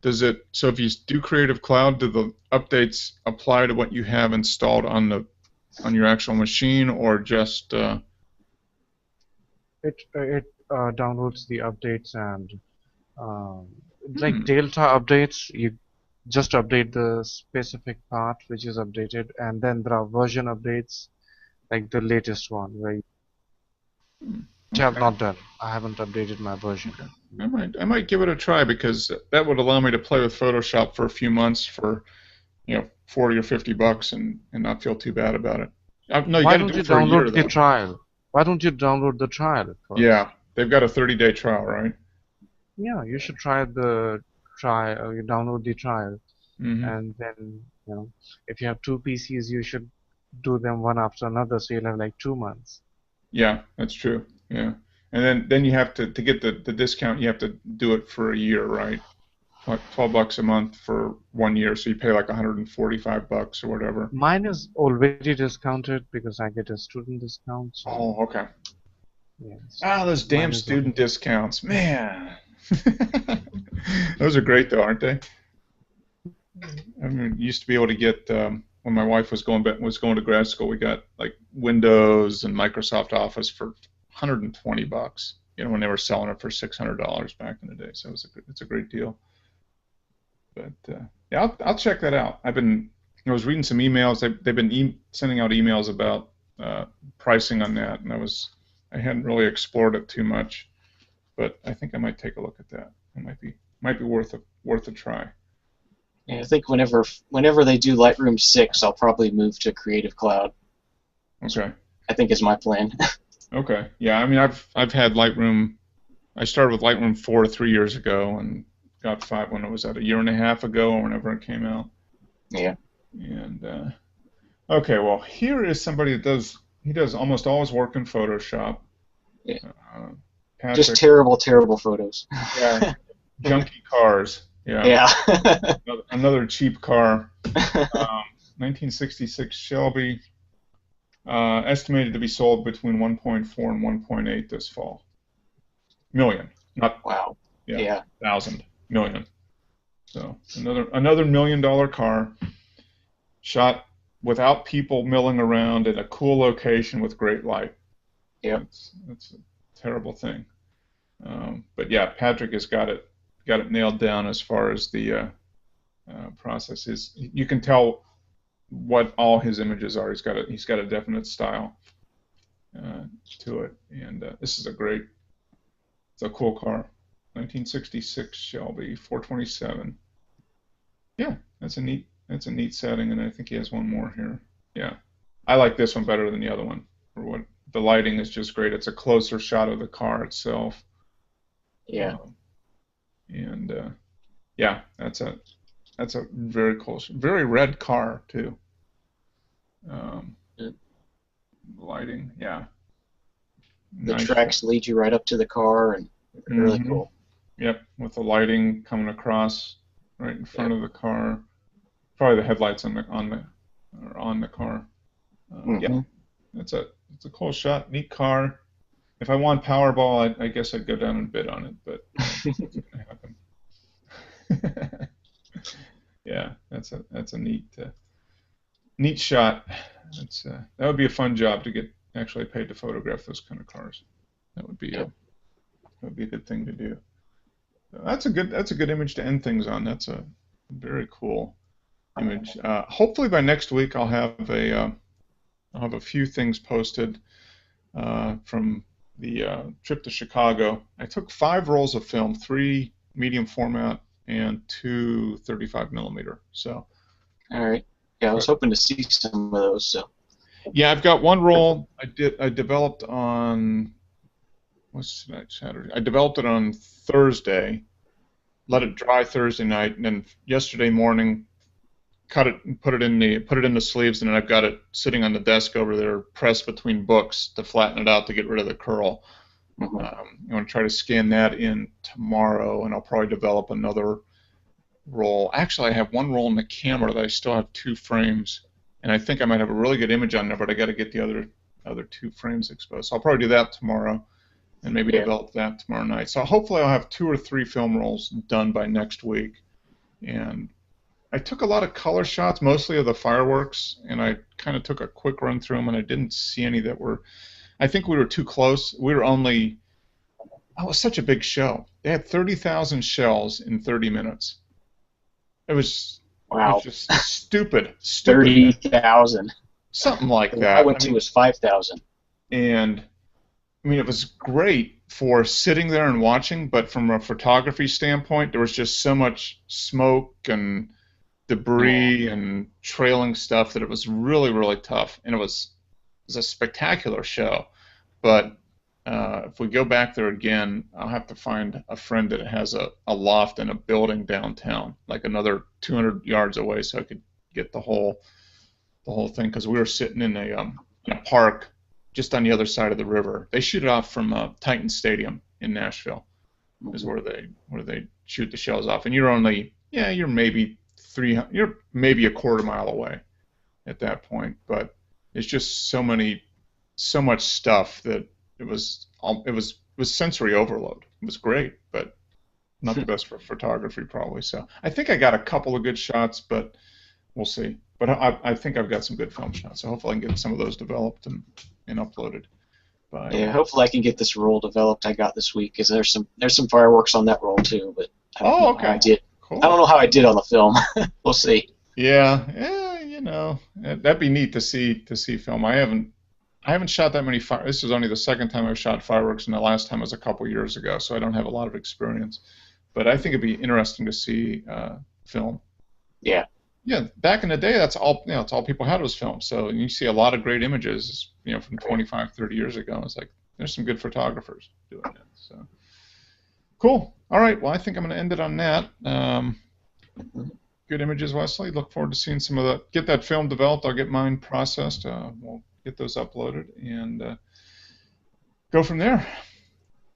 S1: Does it? So if you do Creative Cloud, do the updates apply to what you have installed on your actual machine, or just?
S3: It downloads the updates and um, like
S1: Hmm.
S3: Delta updates. You just update the specific part which is updated, and then there are version updates like the latest one which I have
S1: Okay.
S3: not done. I haven't updated my version.
S1: Okay. I might give it a try because that would allow me to play with Photoshop for a few months for 40 or $50 and not feel too bad about it. No, you
S3: Why
S1: got to
S3: don't
S1: do
S3: you
S1: it for a year
S3: download the
S1: though.
S3: trial? Why don't you download the trial first?
S1: Yeah, they've got a 30-day trial, right?
S3: Yeah, you should try the trial. You download the trial,
S1: Mm-hmm.
S3: and then if you have two PCs, you should do them one after another, so you'll have like 2 months.
S1: Yeah, that's true. Yeah, and then you have to get the discount. You have to do it for a year, right? Like $12 a month for 1 year, so you pay like $145 or whatever.
S3: Mine is already discounted because I get a student discount, so
S1: Oh, okay.
S3: yes,
S1: Ah, those damn
S3: mine is
S1: student
S3: already.
S1: discounts, man. Those are great though, aren't they? I mean, you used to be able to get when my wife was going to grad school, we got like Windows and Microsoft Office for $120. When they were selling it for $600 back in the day. So it's a great deal. But yeah, I'll check that out. I was reading some emails. They've been sending out emails about pricing on that, and I hadn't really explored it too much, but I think I might take a look at that. It might be worth a try.
S2: Yeah, I think whenever they do Lightroom 6, I'll probably move to Creative Cloud.
S1: Okay.
S2: I think is my plan.
S1: Okay. Yeah. I mean, I've had Lightroom. I started with Lightroom 4 3 years ago, and got 5 when it was at a year and a half ago, or whenever it came out.
S2: Yeah.
S1: And okay, well, here is somebody that does almost all his work in Photoshop.
S2: Yeah.
S1: Uh,
S2: Just
S1: Patrick.
S2: terrible, terrible photos.
S1: Yeah. Junky cars. Yeah.
S2: Yeah.
S1: Another cheap car. 1966 Shelby. Estimated to be sold between 1.4 and 1.8 this fall. Million, not
S2: Wow. Yeah.
S1: thousand, million. So another $1 million car, shot without people milling around in a cool location with great light.
S2: Yep.
S1: That's a terrible thing. But yeah, Patrick has got it nailed down as far as the process is. You can tell what all his images are. He's got a definite style to it, and it's a cool car. 1966 Shelby 427. Yeah, that's a neat setting, and I think he has one more here. Yeah, I like this one better than the other one. For what the lighting is just great. It's a closer shot of the car itself.
S2: Yeah.
S1: And yeah, that's a very close, very red car too.
S2: Yeah.
S1: Lighting, yeah.
S2: The
S1: Nice
S2: tracks
S1: shot.
S2: lead you right up to the car, and really
S1: Mm-hmm.
S2: cool.
S1: Yep, with the lighting coming across right in front
S2: Yep.
S1: of the car. Probably the headlights on the car. Yeah,
S2: Mm-hmm.
S1: it's a cool shot, neat car. If I won Powerball, I guess I'd go down and bid on it, but that's not gonna happen. Yeah, that's a neat shot. That would be a fun job to get actually paid to photograph those kind of cars. That would be a
S2: Yep.
S1: that would be a good thing to do. That's a good image to end things on. That's a very cool image. Hopefully by next week I'll have a few things posted from the trip to Chicago. I took 5 rolls of film, 3 medium format and 2 35 millimeter. So
S2: All right. Yeah, I was hoping to see some of those. So.
S1: Yeah, I've got one roll. I developed on what's tonight? Saturday. I developed it on Thursday. Let it dry Thursday night, and then yesterday morning cut it and put it in the sleeves, and then I've got it sitting on the desk over there, pressed between books to flatten it out to get rid of the curl.
S2: Mhm.
S1: I'm going to try to scan that in tomorrow, and I'll probably develop another roll. Actually, I have one roll in the camera that I still have 2 frames, and I think I might have a really good image on there, but I got to get the other 2 frames exposed. So I'll probably do that tomorrow, and maybe develop that tomorrow night. So hopefully I'll have 2 or 3 film rolls done by next week. And I took a lot of color shots, mostly of the fireworks, and I kind of took a quick run through them, and I didn't see any that were. I think we were too close. We were only. Oh, it was such a big show. They had 30,000 shells in 30 minutes. It was.
S2: Wow.
S1: It was just stupid.
S2: 30,000.
S1: Something like
S2: The one
S1: that.
S2: I went to was 5,000.
S1: And I mean, it was great for sitting there and watching, but from a photography standpoint, there was just so much smoke and debris and trailing stuff that it was really, really tough. And it was a spectacular show. But if we go back there again, I'll have to find a friend that has a loft in a building downtown, like another 200 yards away, so I could get the whole thing. Because we were sitting in a park just on the other side of the river. They shoot it off from Titan Stadium in Nashville, is where they shoot the shells off. And you're maybe a quarter mile away at that point. But it's just so much stuff that it was sensory overload. It was great, but not the best for photography probably. So I think I got a couple of good shots, but we'll see. But I think I've got some good film shots, so hopefully I can get some of those developed and uploaded.
S2: Yeah, hopefully I can get this roll developed I got this week, because there's some fireworks on that roll too, but I don't know how I did.
S1: Cool.
S2: I don't know how I did on the film. We'll see.
S1: Yeah, that'd be neat to see film. I haven't shot that many fire. This is only the second time I've shot fireworks, and the last time was a couple years ago, so I don't have a lot of experience. But I think it'd be interesting to see film.
S2: Yeah.
S1: Yeah, back in the day, that's all people had was film. So you see a lot of great images, from 25, 30 years ago. It's like there's some good photographers doing it. So cool. All right. Well, I think I'm going to end it on that. Good images, Wesley. Look forward to seeing some of that. Get that film developed. I'll get mine processed. We'll get those uploaded and go from there.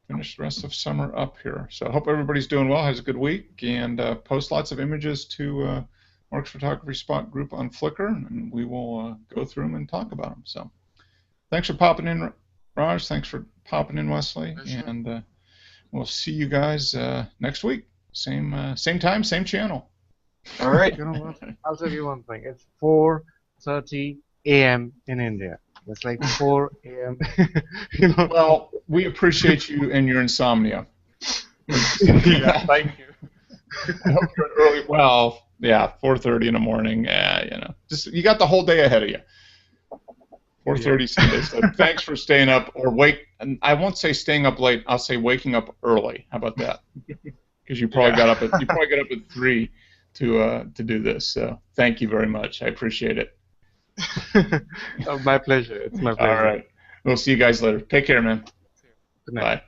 S1: Finish the rest of summer up here. So I hope everybody's doing well, has a good week, and post lots of images to Mark's Photography Spot group on Flickr, and we will go through them and talk about them. So thanks for popping in, Raj. Thanks for popping in, Wesley. Sure. And we'll see you guys next week. Same time, same channel.
S2: All right.
S3: You know what? I'll tell you one thing. It's 4:30 a.m. in India. It's like 4 a.m.
S1: Well, we appreciate you and your insomnia.
S3: Yeah, thank you.
S1: I hope you're early. Well, yeah, 4:30 in the morning. Just you got the whole day ahead of you. 4:30 Sunday. So thanks for staying up and I won't say staying up late. I'll say waking up early. How about that? Because you probably got up at 3 to do this. So thank you very much. I appreciate it.
S3: My pleasure. It's my pleasure.
S1: All right. We'll see you guys later. Take care, man.
S3: Good night.
S1: Bye.